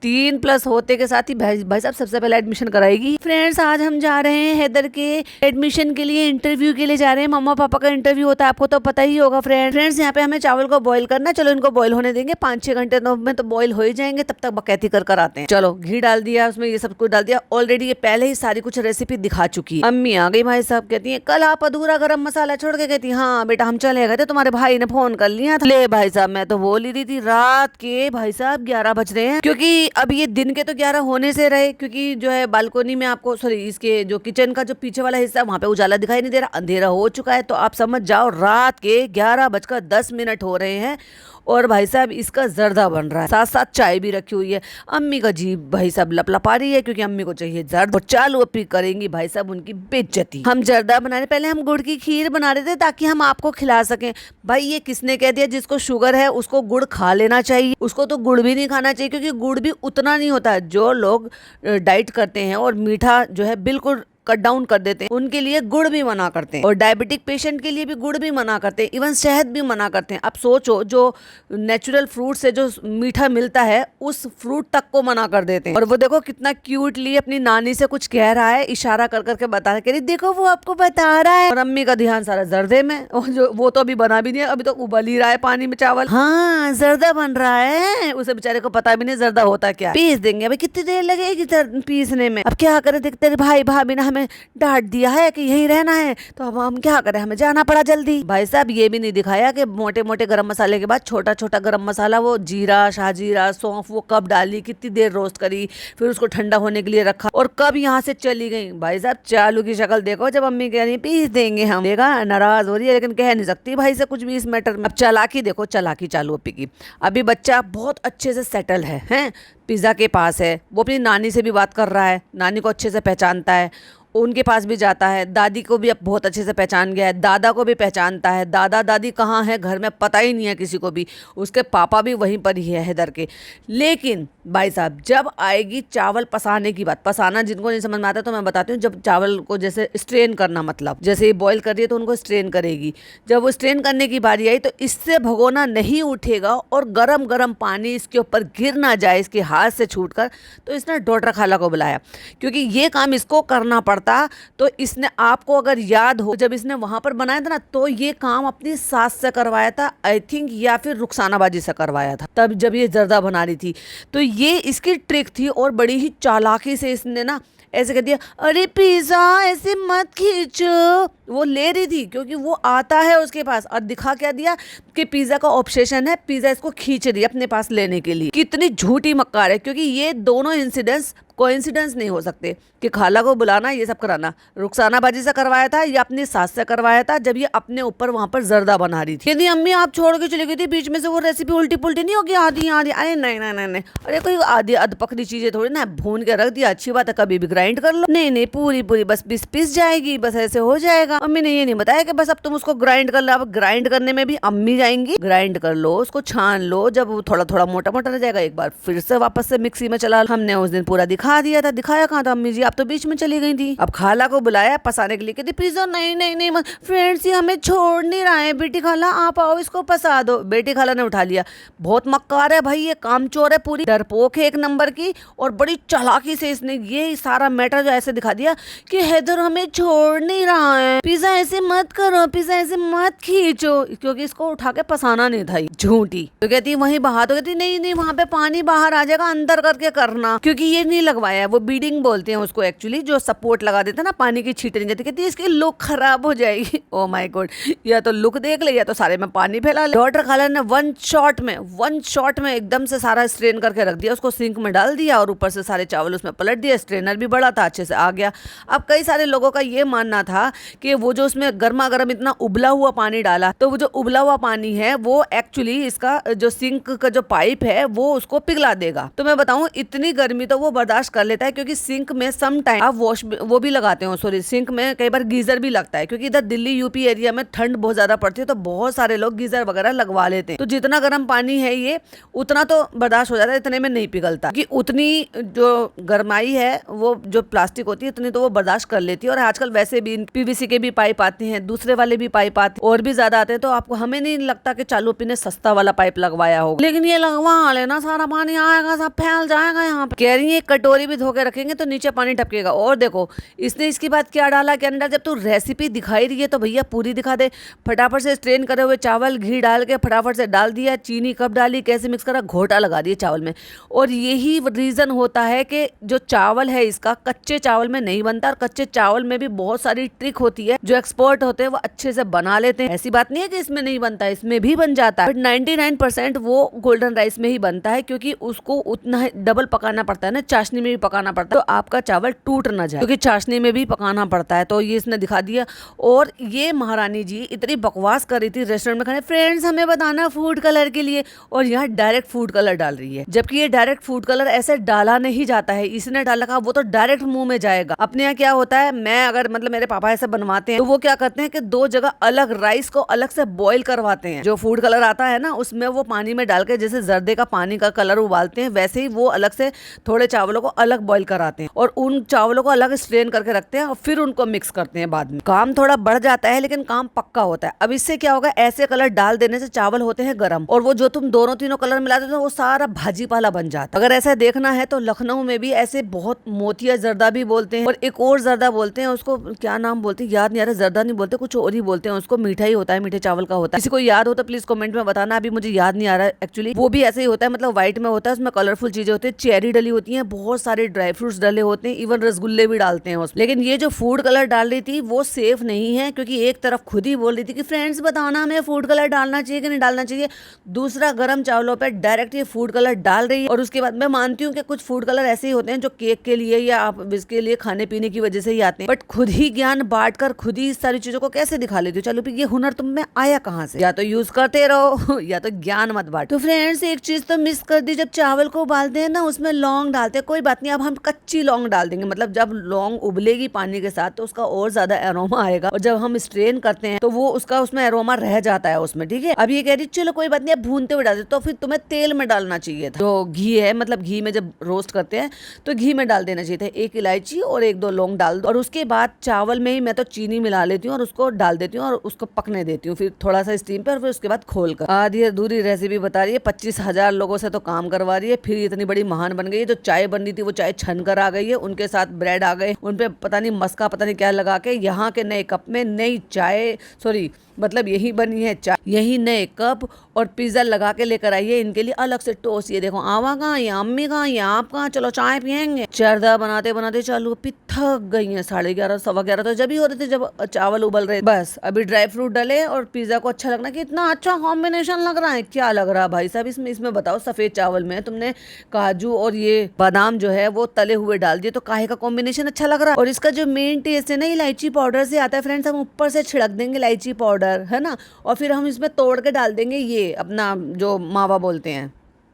Speaker 1: 3+ होते के साथ ही भाई साहब सबसे पहले एडमिशन कराएगी। फ्रेंड्स आज हम जा रहे हैं हैदर के एडमिशन के लिए, इंटरव्यू के लिए जा रहे हैं। मम्मा पापा का इंटरव्यू होता है, आपको तो पता ही होगा फ्रेंड्स। यहाँ पे हमें चावल को बॉईल करना, चलो इनको बॉईल होने देंगे, 5-6 घंटे में तो बॉईल हो ही जाएंगे, तब तक बकैती कर आते हैं। चलो घी डाल दिया उसमें, ये सब कुछ डाल दिया। ऑलरेडी ये पहले ही सारी कुछ रेसिपी दिखा चुकी है। अम्मी आ गई भाई साहब, कहती है कल आप अधूरा गरम मसाला छोड़ के, कहती हाँ बेटा हम चले गए थे, तुम्हारे भाई ने फोन कर लिया था। ले भाई साहब, मैं तो बोल ही रही थी रात के भाई साहब 11 बज रहे हैं, क्योंकि अब ये दिन के तो 11 होने से रहे, क्योंकि जो है बालकोनी में आपको सॉरी इसके जो किचन का जो पीछे वाला हिस्सा वहाँ पे उजाला दिखाई नहीं दे रहा, अंधेरा हो चुका है। तो आप समझ जाओ रात के 11:10 हो रहे हैं और भाई साहब इसका जर्दा बन रहा है, साथ साथ चाय भी रखी हुई है। अम्मी का जीभ भाई साहब लपलपा रही है, क्योंकि अम्मी को चाहिए जर्द, और चालू अपी करेंगी भाई साहब उनकी बेइज्जती। हम जर्दा बनाने पहले हम गुड़ की खीर बना रहे थे ताकि हम आपको खिला सकें। भाई ये किसने कह दिया जिसको शुगर है उसको गुड़ खा लेना चाहिए, उसको तो गुड़ भी नहीं खाना चाहिए, क्योंकि गुड़ भी उतना नहीं होता है। जो लोग डाइट करते हैं और मीठा जो है बिल्कुल कट डाउन कर देते हैं, उनके लिए गुड़ भी मना करते हैं, और डायबिटिक पेशेंट के लिए भी गुड़ भी मना करते हैं, इवन शहद भी मना करते हैं। अब सोचो जो नेचुरल फ्रूट से जो मीठा मिलता है उस फ्रूट तक को मना कर देते हैं। और वो देखो कितना क्यूटली अपनी नानी से कुछ कह रहा है, इशारा कर करके बता रहा है, देखो वो आपको बता रहा है। और अम्मी का ध्यान सारा जर्दे में, और जो वो तो अभी बना भी नहीं है, अभी तो उबल ही रहा है पानी में चावल। हाँ जर्दा बन रहा है, उसे बेचारे को पता भी नहीं जर्दा होता क्या। पीस देंगे, अभी कितनी देर लगेगी पीसने में। अब क्या करे, देख तेरे भाई भाभी ने हमें डांट दिया है कि यहीं रहना है, तो अब हम क्या करें, हमें जाना पड़ा जल्दी। भाई साहब ये भी नहीं दिखाया कि मोटे मोटे गरम मसाले के बाद छोटा छोटा गरम मसाला, वो जीरा शाहजीरा सौंफ वो कब डाली, कितनी देर रोस्ट करी, फिर उसको ठंडा होने के लिए रखा, और कब यहाँ से चली गई। भाई साहब चालू की शक्ल देखो, जब अम्मी कह रही पीस देंगे हम, देखा नाराज हो रही है, लेकिन कह नहीं सकती भाई से कुछ भी इस मैटर में। अब चालाकी देखो, चालाकी चालू अपी की। अभी बच्चा बहुत अच्छे से सेटल है, पिज्जा के पास है, वो अपनी नानी से भी बात कर रहा है, नानी को अच्छे से पहचानता है, उनके पास भी जाता है, दादी को भी अब बहुत अच्छे से पहचान गया है, दादा को भी पहचानता है। दादा दादी कहाँ है घर में पता ही नहीं है किसी को भी, उसके पापा भी वहीं पर ही है हैदर के। लेकिन भाई साहब जब आएगी चावल पसाने की बात, पसाना जिनको नहीं समझ में आता तो मैं बताती हूँ, जब चावल को जैसे स्ट्रेन करना, मतलब जैसे बॉईल कर रही है तो उनको स्ट्रेन करेगी, जब वो स्ट्रेन करने की बारी आई तो इससे भगोना नहीं उठेगा और गरम गरम पानी इसके ऊपर गिर ना जाए इसके हाथ से छूटकर, तो इसने डॉक्टर खाला को बुलाया, क्योंकि ये काम इसको करना पड़ता। तो इसने, आपको अगर याद हो, जब इसने वहां पर बनाया था ना, तो ये काम अपनी सास से करवाया था आई थिंक, या फिर रुखसाना बाजी से करवाया था, तब जब ये जर्दा बना रही थी। तो ये इसकी ट्रिक थी, और बड़ी ही चालाकी से इसने ना ऐसे कह दिया, अरे पिज्जा ऐसे मत खींचो। वो ले रही थी क्योंकि वो आता है उसके पास, और दिखा क्या दिया कि पिज्जा का ऑब्सेशन है, पिज्जा इसको खींच रही है अपने पास लेने के लिए। कितनी झूठी मक्कार है, क्योंकि ये दोनों इंसिडेंट्स कोइंसिडेंस नहीं हो सकते कि खाला को बुलाना ये सब कराना। रुखसाना बाजी से करवाया था या अपनी सास से करवाया था, जब ये अपने ऊपर वहां पर जर्दा बना रही थी। यदि अम्मी आप छोड़ के चली गई थी बीच में से, वो रेसिपी उल्टी पुल्टी नहीं होगी आधी आधी। अरे नहीं नहीं नहीं नहीं, अरे कोई आधी अधपकड़ी चीजें थोड़ी ना, भून के रख दिया अच्छी बात है, कभी भी ग्राइंड कर लो। नहीं नहीं, पूरी पूरी बस पिस जाएगी, बस ऐसे हो जाएगा। अम्मी ने ये नहीं बताया कि बस अब तुम उसको ग्राइंड कर लो। अब ग्राइंड करने में भी अम्मी जाएंगी, ग्राइंड कर लो, उसको छान लो, जब वो थोड़ा थोड़ा मोटा मोटा रह जाएगा एक बार फिर से वापस से मिक्सी में चला। हमने उस दिन पूरा दिखा दिया था, दिखाया कहाँ था अम्मी जी, आप तो बीच में चली गई थी। अब खाला को बुलाया पसाने के लिए, कहती पिज्जा नहीं नहीं नहीं फ्रेंड्स, ये हमें छोड़ नहीं रहा है, बेटी खाला आप आओ इसको पसा दो। बेटी खाला ने उठा लिया, बहुत मक्कार है भाई, ये कामचोर है, पूरी डरपोक है एक नंबर की, और बड़ी चालाकी से इसने ये सारा मैटर जो ऐसे दिखा दिया कि हैदर हमें छोड़ नहीं रहा है, पिज्जा ऐसे मत करो, पिज्जा ऐसे मत खींचो, क्योंकि इसको उठा के पसाना नहीं था। झूठी तो कहती वहीं बहा, तो कहती नहीं नहीं वहां पे पानी बाहर आ जाएगा, अंदर करके करना, क्योंकि ये नहीं लगवाया। वो बीडिंग बोलते हैं उसको एक्चुअली, जो सपोर्ट लगा देते हैं ना, पानी की छींटे नहीं जाती। कहती है इसकी लुक खराब हो जाएगी। ओ माय गॉड, या तो लुक देख ले या तो सारे में पानी फैला ले। डॉक्टर खाला ने वन शॉट में एकदम से सारा स्ट्रेन करके रख दिया, उसको सिंक में डाल दिया और ऊपर से सारे चावल उसमें पलट दिया। स्ट्रेनर भी बड़ा था, अच्छे से आ गया। अब कई सारे लोगों का ये मानना था कि वो जो उसमें गर्मा गर्म इतना उबला हुआ पानी डाला, तो वो जो उबला हुआ पानी है वो एक्चुअली इसका जो सिंक का जो पाइप है वो उसको पिघला देगा। तो मैं बताऊं इतनी गर्मी तो वो बर्दाश्त कर लेता है, क्योंकि सिंक में सम टाइम आप वॉश वो भी लगाते हो, सॉरी सिंक में कई बार गीजर भी लगता है, क्योंकि इधर दिल्ली यूपी एरिया में ठंड बहुत ज्यादा पड़ती है, तो बहुत सारे लोग गीजर वगैरह लगवा लेते हैं। तो जितना गर्म पानी है ये उतना तो बर्दाश्त हो जाता है, इतने में नहीं पिघलता, कि उतनी जो गर्माई है वो जो प्लास्टिक होती है इतनी तो वो बर्दाश्त कर लेती है। और आजकल वैसे भी पीवीसी के भी पाइप आते हैं, दूसरे वाले भी पाइप आते हैं और भी ज्यादा आते हैं। तो आपको हमें नहीं लगता कि चालू अपी ने सस्ता वाला पाइप लगवाया होगा, लेकिन ये लगवा लेना, सारा पानी आएगा, सब फैल जाएगा यहाँ पे। कह रही है कटोरी भी धो के रखेंगे तो नीचे पानी टपकेगा। और देखो इसने इसके बाद क्या डाला क्या नहीं डाला। जब तू रेसिपी दिखाई रही है तो भैया पूरी दिखा दे। फटाफट से स्ट्रेन करे हुए चावल घी डाल के फटाफट से डाल दिया, चीनी कब डाली, कैसे मिक्स करा, घोटा लगा दिया चावल में। और यही रीजन होता है कि जो चावल है इसका कच्चे चावल में नहीं बनता, और कच्चे चावल में भी बहुत सारी ट्रिक होती है। जो एक्सपर्ट होते हैं वो अच्छे से बना लेते हैं। ऐसी बात नहीं है कि इसमें नहीं बनता, इसमें भी बन जाता है, बट 99% वो गोल्डन राइस में ही बनता है, क्योंकि उसको उतना डबल पकाना पड़ता है ना, चाशनी में भी पकाना पड़ता है, तो आपका चावल टूट ना जाए, क्योंकि चाशनी में भी पकाना पड़ता है। तो ये इसने दिखा दिया। और ये महारानी जी इतनी बकवास कर रही थी रेस्टोरेंट में खाने, फ्रेंड्स हमें बताना फूड कलर के लिए, और यहाँ डायरेक्ट फूड कलर डाल रही है, जबकि ये डायरेक्ट फूड कलर ऐसे डाला नहीं जाता है। इसने डाला कहा वो तो डायरेक्ट मुंह में जाएगा। अपने यहाँ क्या होता है, मैं अगर मतलब मेरे पापा ऐसे बनवाते हैं तो वो क्या करते हैं कि दो जगह अलग राइस को अलग से बॉईल करवाते हैं। जो फूड कलर आता है ना उसमें वो पानी में डाल के जैसे जर्दे का पानी का कलर उबालते हैं, वैसे ही वो अलग से थोड़े चावलों को अलग बॉईल कराते हैं और उन चावलों को अलग स्ट्रेन करके रखते हैं और फिर उनको मिक्स करते हैं बाद में। काम थोड़ा बढ़ जाता है लेकिन काम पक्का होता है। अब इससे क्या होगा, ऐसे कलर डाल देने से चावल होते हैं गरम, और वो जो तुम दोनों तीनों कलर मिला देते हो वो सारा भाजी पाला बन जाता है। अगर ऐसा देखना है तो लखनऊ में भी ऐसे बहुत मोतिया जर्दा भी बोलते हैं, और एक और जर्दा बोलते हैं, उसको क्या नाम बोलते हैं याद नहीं आ रहा, जर्दा नहीं बोलते, कुछ और ही बोलते हैं उसको। मीठा ही होता है, मीठे चावल का होता है। किसी को याद हो तो प्लीज कमेंट में बताना, अभी मुझे याद नहीं आ रहा है एक्चुअली। वो भी ऐसे ही होता है, मतलब व्हाइट में होता है, उसमें कलरफुल चीजें होती है, चेरी डली होती है, बहुत सारे ड्राई फ्रूट्स डले होते हैं, इवन रसगुल्ले भी डालते हैं उसमें। लेकिन ये जो फूड कलर डाल रही थी वो सेफ नहीं है, क्योंकि एक तरफ खुद ही बोल रही थी कि फ्रेंड्स बताना हमें फूड कलर डालना चाहिए कि नहीं डालना चाहिए, दूसरा गर्म चावलों पे डायरेक्ट ये फूड कलर डाल रही है। और उसके बाद मैं मानती हूँ कि कुछ फूड कलर ऐसे ही होते हैं जो केक के लिए या आप इसके लिए खाने पीने की वजह से ही आते हैं, बट खुद ही ज्ञान बांट कर खुद ही इस सारी चीजों को कैसे दिखा लेती हो। चलो ये हुनर तुम में आया कहाँ से? या तो यूज करते रहो या तो ज्ञान मत बांटो। तो फ्रेंड्स एक चीज तो मिस कर दी, जब चावल को उबालते हैं ना उसमें लौंग डालते हैं। कोई बात नहीं, अब हम कच्ची लौंग डाल देंगे, मतलब जब लौंग उबलेगी पानी के साथ तो उसका और ज्यादा एरोमा आएगा, और जब हम स्ट्रेन करते हैं तो वो उसका उसमें एरोमा रह जाता है उसमें, ठीक है। अब ये कह रही चलो कोई बात नहीं, भूनते हुए डाल दे, तो फिर तुम्हें तेल में डालना चाहिए था। जो घी है, मतलब घी में जब रोस्ट करते हैं तो घी में डाल देना चाहिए था। एक इलायची और एक दो लौंग डाल दो, और उसके बाद चावल में ही मैं तो चीनी मिला लेती हूँ और उसको डाल देती हूँ और उसको पकने देती हूँ, फिर थोड़ा सा स्टीम पे, और फिर उसके बाद खोल कर। आधी अधूरी रेसिपी बता रही है, 25,000 लोगों से तो काम करवा रही है, फिर इतनी बड़ी महान बन गई है। जो चाय बन रही थी वो चाय छन कर आ गई है, उनके साथ ब्रेड आ गए, उनपे पता नहीं मस्का पता नहीं क्या लगा के यहाँ के नए कप में नई चाय, सॉरी मतलब यही बनी है चाय, यही नए कप और पिज्जा लगा के लेकर आई है इनके लिए अलग से टोस्ट। ये देखो आवा कहाँ, ये अम्मी कहाँ, ये आप कहाँ, चलो चाय पियेंगे। चरदा बनाते बनाते चालू थक गई है, 11:30 11:15 तो जब ही हो रहे थे जब चावल उबल रहे। बस अभी ड्राई फ्रूट डले और पिज्जा को अच्छा लगना कि इतना अच्छा कॉम्बिनेशन लग रहा है। क्या लग रहा है भाई साहब इसमें बताओ। सफेद चावल में तुमने काजू और ये बादाम जो है वो तले हुए डाल दिए, तो काहे का कॉम्बिनेशन अच्छा लग रहा है। और इसका जो मेन टेस्ट है ना इलायची पाउडर से आता है फ्रेंड्स, हम ऊपर से छिड़क देंगे इलायची पाउडर, है ना, और फिर हम इसमें तोड़ के डाल देंगे ये अपना जो मावा बोलते हैं।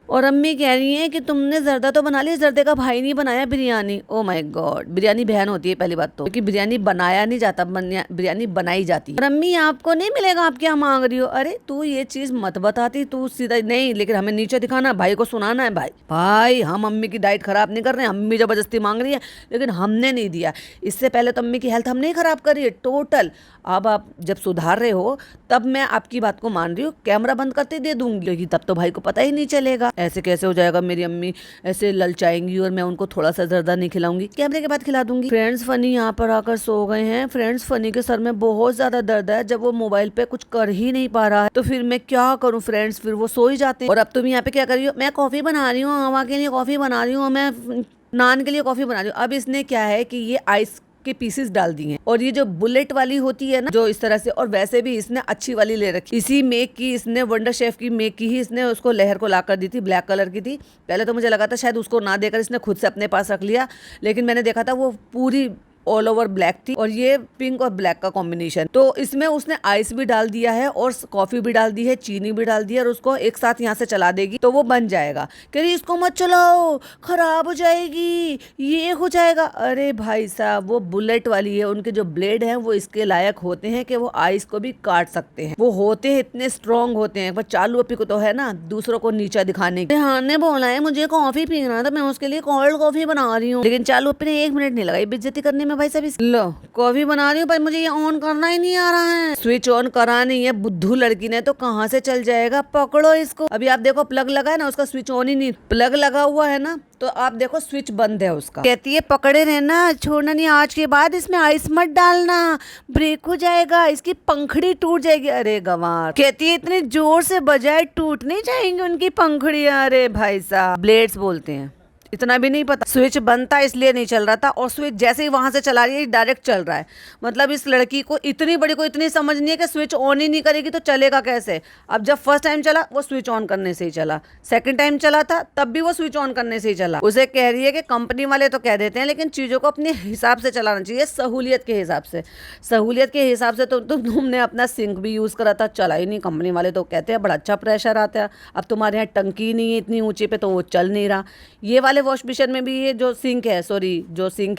Speaker 1: और अम्मी कह रही हैं कि तुमने जर्दा तो बना ली, जर्दे का भाई नहीं बनाया biryani. Oh my God, biryani बहन होती है पहली बात तो, क्योंकि बिरयानी बनाया नहीं जाता, बिरयानी बनाई जाती है। और अम्मी आपको नहीं मिलेगा, आप क्या मांग रही हो? अरे तू ये चीज मत बताती, तू सीधा नहीं, लेकिन हमें नीचे दिखाना, भाई को सुनाना है। भाई हम अम्मी की डाइट खराब नहीं कर रहे हैं, अम्मी जबरदस्ती मांग रही है लेकिन हमने नहीं दिया। इससे पहले तो अम्मी की हेल्थ हमने ही खराब करी है टोटल। अब आप जब सुधार रहे हो तब मैं आपकी बात को मान रही हूँ, कैमरा बंद करते दे दूंगी, लेकिन तब तो भाई को पता ही नहीं चलेगा। ऐसे कैसे हो जाएगा, मेरी अम्मी ऐसे ललचाएंगी और मैं उनको थोड़ा सा जर्दा नहीं खिलाऊंगी, कैमरे के बाद खिला दूंगी। फ्रेंड्स फनी यहाँ पर आकर सो गए हैं। फ्रेंड्स फनी के सर में बहुत ज्यादा दर्द है, जब वो मोबाइल पे कुछ कर ही नहीं पा रहा है तो फिर मैं क्या करूँ फ्रेंड्स, फिर वो सो ही जाते हैं। और अब तुम यहाँ पे क्या कर रही हो? मैं कॉफी बना रही हूँ, हवा के लिए कॉफी बना रही हूँ, मैं नान के लिए कॉफी बना रही हूँ। अब इसने क्या है कि ये आइस के पीसेस डाल दिए, और ये जो बुलेट वाली होती है ना जो इस तरह से, और वैसे भी इसने अच्छी वाली ले रखी, इसी मेक की इसने, वंडर शेफ की मेक की ही इसने उसको लहर को ला कर दी थी, ब्लैक कलर की थी। पहले तो मुझे लगा था शायद उसको ना देकर इसने खुद से अपने पास रख लिया, लेकिन मैंने देखा था वो पूरी ऑल ओवर ब्लैक थी और ये पिंक और ब्लैक का कॉम्बिनेशन। तो इसमें उसने आइस भी डाल दिया है और कॉफी भी डाल दी है, चीनी भी डाल दी है, और उसको एक साथ यहाँ से चला देगी तो वो बन जाएगा। कह रही इसको मत चलाओ, खराब हो जाएगी, ये हो जाएगा। अरे भाई साहब वो बुलेट वाली है, उनके जो ब्लेड हैं वो इसके लायक होते हैं कि वो आइस को भी काट सकते हैं, वो होते हैं इतने स्ट्रॉन्ग होते हैं। पर चालू अपी को तो है ना दूसरों को नीचा दिखाने की। हाँ ने बोला है मुझे कॉफी पीना था, मैं उसके लिए कोल्ड कॉफी बना रही हूँ, लेकिन चालू अपी ने 1 मिनट नहीं लगाई बेइज्जती करने में। मैं भाई साहब। लो कॉफी बना रही हूँ पर मुझे ये ऑन करना ही नहीं आ रहा है। स्विच ऑन करा नहीं है बुद्धू लड़की ने तो कहाँ से चल जाएगा। पकड़ो इसको। अभी आप देखो प्लग लगा है ना, उसका स्विच ऑन ही नहीं। प्लग लगा हुआ है ना तो आप देखो स्विच बंद है उसका। कहती है पकड़े रहना, छोड़ना नहीं। आज के बाद इसमें आइस मत डालना, ब्रेक हो जाएगा, इसकी पंखड़ी टूट जाएगी। अरे गंवार। कहती है इतने जोर से बजाए टूट नहीं जाएंगे उनकी पंखड़ियां। अरे भाई साहब, ब्लेड्स बोलते हैं, इतना भी नहीं पता। स्विच बंद था इसलिए नहीं चल रहा था, और स्विच जैसे ही वहां से चला रही है डायरेक्ट चल रहा है। मतलब इस लड़की को इतनी बड़ी को इतनी समझ नहीं है कि स्विच ऑन ही नहीं करेगी तो चलेगा कैसे। अब जब फर्स्ट टाइम चला वो स्विच ऑन करने से ही चला, सेकंड टाइम चला था तब भी वो स्विच ऑन करने से ही चला। उसे कह रही है कि कंपनी वाले तो कह देते हैं लेकिन चीज़ों को अपने हिसाब से चलाना चाहिए, सहूलियत के हिसाब से। सहूलियत के हिसाब से तो तुमने अपना सिंक भी यूज़ करा था, चला ही नहीं। कंपनी वाले तो कहते हैं बड़ा अच्छा प्रेशर आता है, अब तुम्हारे यहाँ टंकी नहीं है इतनी ऊंची पे तो वो चल नहीं रहा। ये वाले वॉश बेसिन में भी ये जो सिंक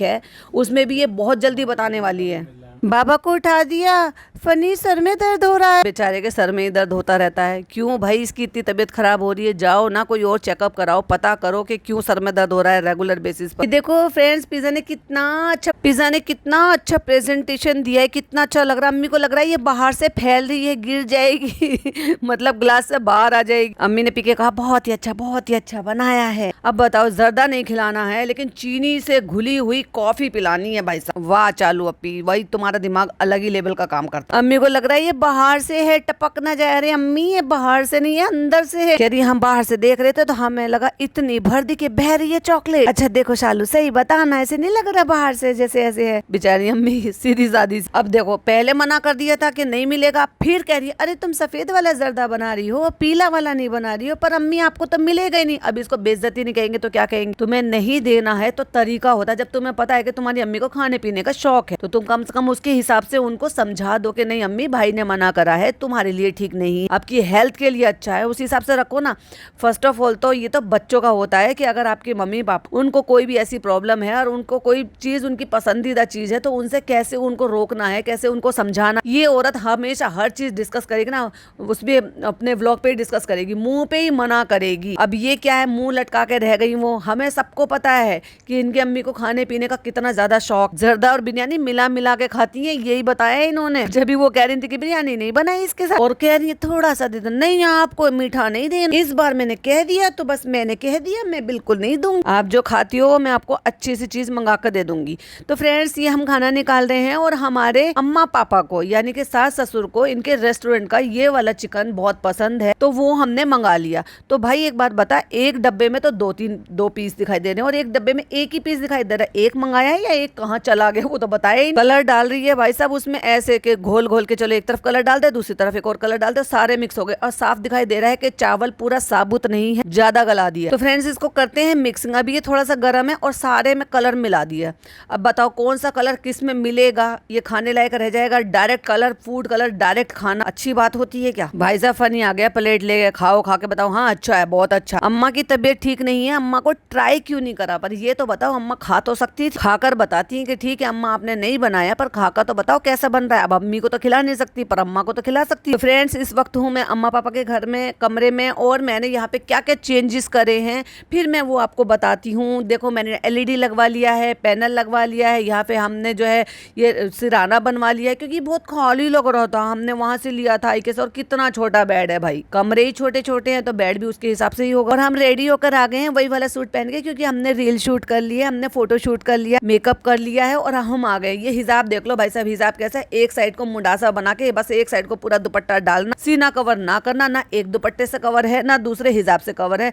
Speaker 1: है उसमें भी ये बहुत जल्दी बताने वाली है। बाबा को उठा दिया, फनी सर में दर्द हो रहा है। बेचारे के सर में ही दर्द होता रहता है। क्यों भाई इसकी इतनी तबीयत खराब हो रही है, जाओ ना कोई और चेकअप कराओ, पता करो कि क्यों सर में दर्द हो रहा है रेगुलर बेसिस पर। देखो फ्रेंड्स, पिज़्ज़ा ने कितना अच्छा प्रेजेंटेशन दिया है, कितना अच्छा लग रहा है। अम्मी को लग रहा है ये बाहर से फैल रही है, गिर जाएगी मतलब ग्लास से बाहर आ जाएगी। अम्मी ने पी के कहा बहुत ही अच्छा बनाया है। अब बताओ, जर्दा नहीं खिलाना है लेकिन चीनी से घुली हुई कॉफी पिलानी है। भाई साहब वाह चालू अप्पी, वही तुम्हारा दिमाग अलग ही लेवल का काम करता है। अम्मी को लग रहा है ये बाहर से है, टपक ना जाए। अरे अम्मी ये बाहर से नहीं है अंदर से है। कह रही हम बाहर से देख रहे थे तो हमें लगा इतनी भर दी के बह रही है चॉकलेट। अच्छा देखो शालू सही बताना, ऐसे नहीं लग रहा बाहर से जैसे ऐसे है। बेचारी अम्मी सीधी सादी। अब देखो पहले मना कर दिया था कि नहीं मिलेगा, फिर कह रही है अरे तुम सफेद वाला जर्दा बना रही हो, पीला वाला नहीं बना रही हो। पर अम्मी आपको तो मिलेगा ही नहीं। अब इसको बेइज्जती नहीं कहेंगे तो क्या कहेंगे। तुम्हें नहीं देना है तो तरीका होता है, जब तुम्हें पता है कि तुम्हारी अम्मी को खाने पीने का शौक है तो तुम कम से कम उसके हिसाब से उनको समझा दो कि नहीं अम्मी भाई ने मना करा है, तुम्हारे लिए ठीक नहीं, आपकी हेल्थ के लिए अच्छा है, उस हिसाब से रखो ना। फर्स्ट ऑफ ऑल तो ये तो बच्चों का होता है कि अगर आपके मम्मी पापा उनको कोई भी ऐसी प्रॉब्लम है और उनको कोई चीज उनकी पसंदीदा चीज है तो उनसे कैसे उनको रोकना है, कैसे उनको समझाना। ये औरत हमेशा हर चीज डिस्कस करेगी ना, उसमें अपने व्लॉग पे डिस्कस करेगी, मुंह पे ही मना करेगी। अब ये क्या है, मुंह लटका के रह गई वो। हमें सबको पता है कि इनकी अम्मी को खाने पीने का कितना ज्यादा शौक, जर्दा और बिरयानी मिला मिला के खाती है, यही बताया इन्होंने। जब भी वो कह रही थी कि बिरयानी नहीं बनाई इसके साथ, और कह रही है थोड़ा सा दे दो, नहीं आपको मीठा नहीं देना, इस बार मैंने कह दिया तो बस मैंने कह दिया, मैं बिल्कुल नहीं दूंगी। आप जो खाती हो मैं आपको अच्छी सी चीज मंगा कर दे दूंगी। तो फ्रेंड्स ये हम खाना निकाल रहे हैं और हमारे अम्मा पापा को यानी कि सास ससुर को इनके रेस्टोरेंट का ये वाला चिकन बहुत पसंद है तो वो हमने मंगा लिया। तो भाई एक बात बता, एक डब्बे में तो दो पीस दिखाई दे रहे हैं और एक डब्बे में एक ही पीस दिखाई दे रहा है। एक मंगाया है या एक कहाँ चला गया वो तो बताया ही। कलर डाल रही है भाई साहब उसमें ऐसे के घोल घोल के, चलो एक तरफ कलर डाल दे दूसरी तरफ एक और कलर डाल दे, सारे मिक्स हो गए और साफ दिखाई दे रहा है कि चावल पूरा साबुत नहीं है, ज्यादा गला दिया। तो फ्रेंड्स इसको करते हैं मिक्सिंग। अभी ये थोड़ा सा गर्म है और सारे में कलर मिला दिया। अब बताओ कौन सा कलर किस में मिलेगा, ये खाने लायक रह जाएगा। Direct colour, food colour direct खाना अच्छी बात होती है क्या। भाई साहब फनी आ गया, प्लेट ले गए, खाओ, खा के बताओ हाँ अच्छा है, बहुत अच्छा। अम्मा की तबीयत ठीक नहीं है, अम्मा को ट्राई क्यों नहीं करा। पर ये तो बताओ अम्मा खा तो सकती थी, खाकर बताती है कि ठीक है अम्मा आपने नहीं बनाया पर खाकर तो बताओ कैसा बन रहा है। अब अम्मी को तो खिला नहीं सकती पर अम्मा को तो खिला सकती है। तो फ्रेंड्स इस वक्त हूँ मैं अम्मा पापा के घर में, कमरे में, और मैंने यहाँ पे क्या क्या चेंजेस करे हैं फिर मैं वो आपको बताती हूँ। देखो मैंने एलईडी लगवा लिया है, पैनल लगवा लिया है, यहाँ पे हमने जो है ये सिराना बनवा लिया है क्योंकि बहुत खाली लग रहा था। हमने वहां से लिया था आईके से, और कितना छोटा बेड है भाई, कमरे ही छोटे छोटे हैं तो बेड भी उसके हिसाब से ही होगा। और हम रेडी होकर आ गए हैं वही वाला सूट पहन के क्योंकि हमने रील शूट कर लिया, हमने फोटो शूट कर लिया, मेकअप कर लिया है और हम आ गए। ये हिजाब देख लो भाई साहब, हिजाब कैसा है, एक साइड को मुंडासा बना के बस एक साइड को पूरा दुपट्टा डालना, सीना कवर ना करना, ना एक दुपट्टे से कवर है ना दूसरे हिजाब से कवर है।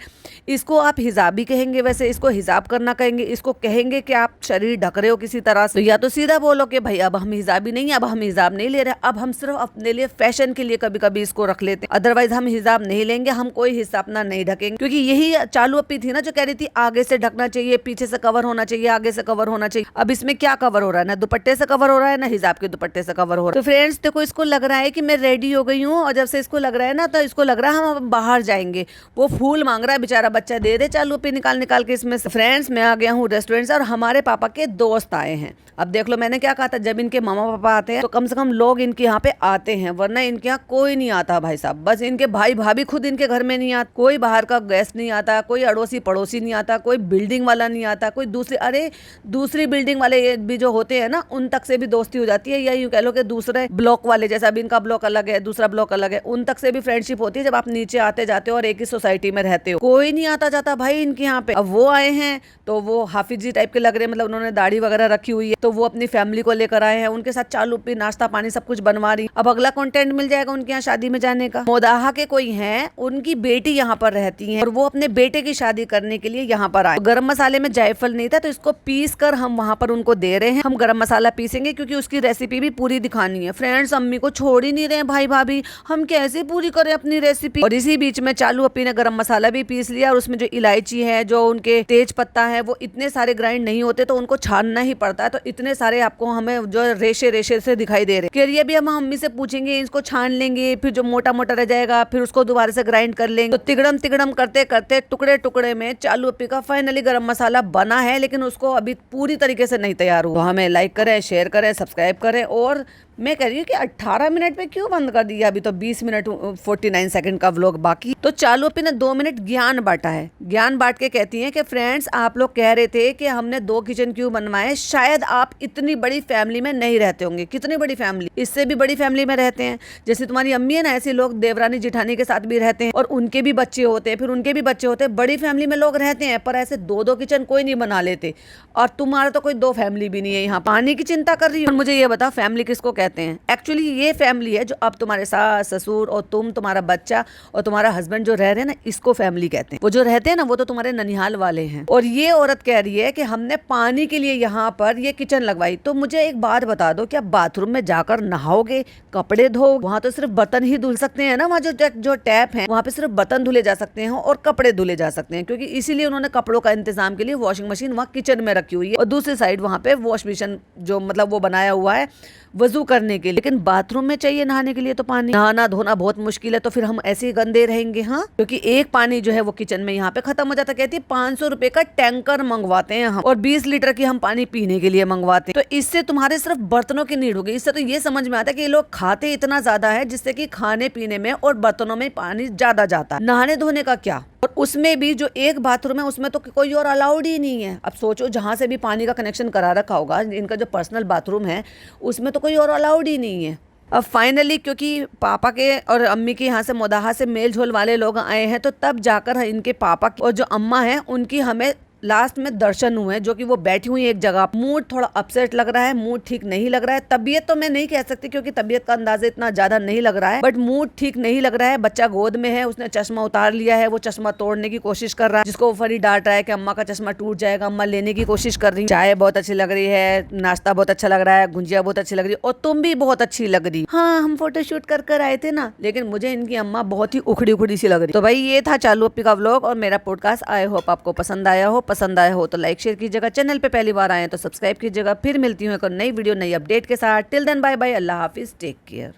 Speaker 1: इसको आप हिजाब भी कहेंगे, वैसे इसको हिजाब करना कहेंगे, इसको कहेंगे कि आप शरीर ढक रहे हो किसी तरह से। या तो सीधा बोलो कि भाई अब हम हिजाबी नहीं है, अब हम हिजाब नहीं ले रहे, अब हम सिर्फ अपने लिए फैशन के लिए कभी कभी इसको रख लेते हैं, अदरवाइज हम हिजाब नहीं लेंगे, हम कोई हिस्सा अपना नहीं ढकेंगे। क्योंकि यही चालू अपी थी ना जो कह रही थी आगे से ढकना चाहिए, पीछे से कवर होना चाहिए, आगे से कवर होना चाहिए। अब इसमें क्या कवर हो रहा है, ना दुपट्टे से कवर हो रहा रहा है, ना हिजाब के दुपट्टे से कवर हो रहा है। तो फ्रेंड्स देखो, इसको लग रहा है कि मैं रेडी हो गई हूँ, और जब से इसको लग रहा है ना, तो इसको लग रहा है हम अब बाहर जाएंगे। वो फूल मांग रहा है बेचारा बच्चा, दे दे चालू पे निकाल निकाल के इसमें से। फ्रेंड्स मैं आ गया हूँ रेस्टोरेंट से, और हमारे पापा के दोस्त आए हैं। अब देख लो, मैंने क्या कहा था, जब इनके मामा पापा आते हैं तो कम से कम लोग इनके यहाँ पे आते हैं, वरना इनके यहाँ कोई नहीं आता भाई साहब। बस इनके भाई भाभी खुद इनके घर में नहीं आते, कोई बाहर का गेस्ट नहीं आता, कोई अड़ोसी पड़ोसी नहीं आता, कोई बिल्डिंग वाला नहीं आता, कोई दूसरी बिल्डिंग वाले भी जो होते हैं ना, उन तक से भी दोस्ती हो जाती है, या यूं कह लो कि दूसरे ब्लॉक वाले, जैसा अभी इनका ब्लॉक अलग है, दूसरा ब्लॉक अलग है, उन तक से भी फ्रेंडशिप होती है जब आप नीचे आते जाते हो और एक ही सोसाइटी में रहते हो। कोई नहीं आता जाता भाई इनके यहाँ पे। अब वो आए हैं तो वो हाफिज जी टाइप के लग रहे हैं, मतलब उन्होंने दाढ़ी वगैरह रखी हुई है, तो वो अपनी फैमिली को लेकर आए हैं, उनके साथ चालू पे नाश्ता पानी सब कुछ बनवा रही। अब अगला कंटेंट मिल जाएगा उनके यहाँ शादी में जाने का। मोदाहा के कोई हैं, उनकी बेटी यहाँ पर रहती है और वो अपने बेटे की शादी करने के लिए यहाँ पर आए। तो गरम मसाले में जायफल नहीं था, तो इसको पीस कर हम वहाँ पर उनको दे रहे हैं। हम गरम मसाला पीसेंगे क्योंकि उसकी रेसिपी भी पूरी दिखानी है। फ्रेंड्स अम्मी को छोड़ ही नहीं रहे भाई भाभी, हम कैसे पूरी करें अपनी रेसिपी। और इसी बीच में चालू अपी ने गरम मसाला भी पीस लिया, और उसमें जो इलायची है, जो उनके तेज पत्ता है, वो इतने सारे ग्राइंड नहीं होते, तो उनको छानना ही पड़ता है। तो इतने सारे आपको हमें जो रेशे रेशे से दिखाई दे रहे हैं। ये भी हम अम्मी से पूछेंगे, इसको छान लेंगे, फिर जो मोटा मोटा रह जाएगा फिर उसको दोबारा से ग्राइंड कर लेंगे। तो तिगड़म तिगड़म करते करते टुकड़े टुकड़े में चालू अपी का फाइनली गरम मसाला बना है, लेकिन उसको अभी पूरी तरीके से नहीं तैयार हुआ। तो हमें लाइक करें, शेयर करें, सब्सक्राइब करें। और मैं कह रही हूँ कि 18 मिनट पे क्यों बंद कर दिया, अभी तो 20 मिनट 49 सेकंड का व्लॉग बाकी। तो चालू अपी ने 2 मिनट ज्ञान बांटा है। ज्ञान बांट के कहती हैं कि फ्रेंड्स आप लोग कह रहे थे कि हमने 2 किचन क्यों बनवाए, शायद आप इतनी बड़ी फैमिली में नहीं रहते होंगे। कितनी बड़ी फैमिली, इससे भी बड़ी फैमिली में रहते हैं। जैसे तुम्हारी अम्मी है ना, ऐसे लोग देवरानी जिठानी के साथ भी रहते हैं, और उनके भी बच्चे होते हैं, फिर उनके भी बच्चे होते हैं। बड़ी फैमिली में लोग रहते हैं, पर ऐसे 2-2 किचन कोई नहीं बना लेते। और तुम्हारा तो कोई 2 फैमिली भी नहीं है। यहाँ पानी की चिंता कर रही हो। मुझे ये बता, फैमिली किसको कहते हैं? एक्चुअली ये फैमिली है जो अब तुम्हारे सास ससुर और तुम, तुम्हारा बच्चा और तुम्हारा हस्बैंड जो रह रहे हैं ना, इसको फैमिली कहते हैं। वो जो रहते हैं ना, वो तो तुम्हारे ननिहाल वाले हैं। और ये औरत कह रही है कि हमने पानी के लिए यहाँ पर ये किचन लगवाई। तो मुझे एक बात बता दो, क्या बाथरूम में जाकर नहाओगे, कपड़े धो? वहाँ तो सिर्फ बर्तन ही धुल सकते हैं ना, वहाँ जो टैप है वहाँ पे सिर्फ बर्तन धुले जा सकते हैं और कपड़े धुले जा सकते हैं, क्योंकि इसीलिए उन्होंने कपड़ों का इंतजाम के लिए वॉशिंग मशीन वहाँ किचन में रखी हुई है, और दूसरी साइड वहाँ पे वॉश बेसिन जो मतलब वो बनाया हुआ है वजू करने के लिए। लेकिन बाथरूम में चाहिए नहाने के लिए तो पानी, नहाना धोना बहुत मुश्किल है, तो फिर हम ऐसे ही गंदे रहेंगे। हाँ, क्योंकि एक पानी जो है वो किचन में यहाँ पे खत्म हो जाता। कहती है 500 रुपए का टैंकर मंगवाते हैं हम, और 20 लीटर की हम पानी पीने के लिए मंगवाते हैं। तो इससे तुम्हारे सिर्फ बर्तनों की नीड होगी। इससे तो ये समझ में आता है कि ये लोग खाते इतना ज्यादा है जिससे कि खाने पीने में और बर्तनों में पानी ज्यादा जाता है। नहाने धोने का क्या? और उसमें भी जो एक बाथरूम है उसमें तो कोई और अलाउड ही नहीं है। अब सोचो, जहाँ से भी पानी का कनेक्शन करा रखा होगा, इनका जो पर्सनल बाथरूम है उसमें तो कोई और अलाउड ही नहीं है। अब फाइनली क्योंकि पापा के और अम्मी के यहाँ से मोदाहा से मेल झोल वाले लोग आए हैं, तो तब जाकर इनके पापा और जो अम्मा है उनकी हमें लास्ट में दर्शन हुए, जो कि वो बैठी हुई एक जगह। मूड थोड़ा अपसेट लग रहा है, मूड ठीक नहीं लग रहा है। तबीयत तो मैं नहीं कह सकती क्योंकि तबीयत का अंदाजा इतना ज्यादा नहीं लग रहा है, बट मूड ठीक नहीं लग रहा है। बच्चा गोद में है, उसने चश्मा उतार लिया है, वो चश्मा तोड़ने की कोशिश कर रहा है, जिसको वो फरी डांट रहा है कि अम्मा का चश्मा टूट जाएगा। अम्मा लेने की कोशिश कर रही है। चाय बहुत अच्छी लग रही है, नाश्ता बहुत अच्छा लग रहा है, गुंजिया बहुत अच्छी लग रही है, और तुम भी बहुत अच्छी लग रही। हाँ, हम फोटोशूट कर आए थे ना, लेकिन मुझे इनकी अम्मा बहुत ही उखड़ी उखड़ी सी लग रही। तो भाई ये था चालू अपी का व्लॉग और मेरा पॉडकास्ट। आई होप आपको पसंद आया हो तो लाइक शेयर कीजिएगा। चैनल पे पहली बार आए तो सब्सक्राइब कीजिएगा। फिर मिलती हूँ एक नई वीडियो नई अपडेट के साथ। टिल देन बाय बाय, अल्लाह हाफिज, टेक केयर।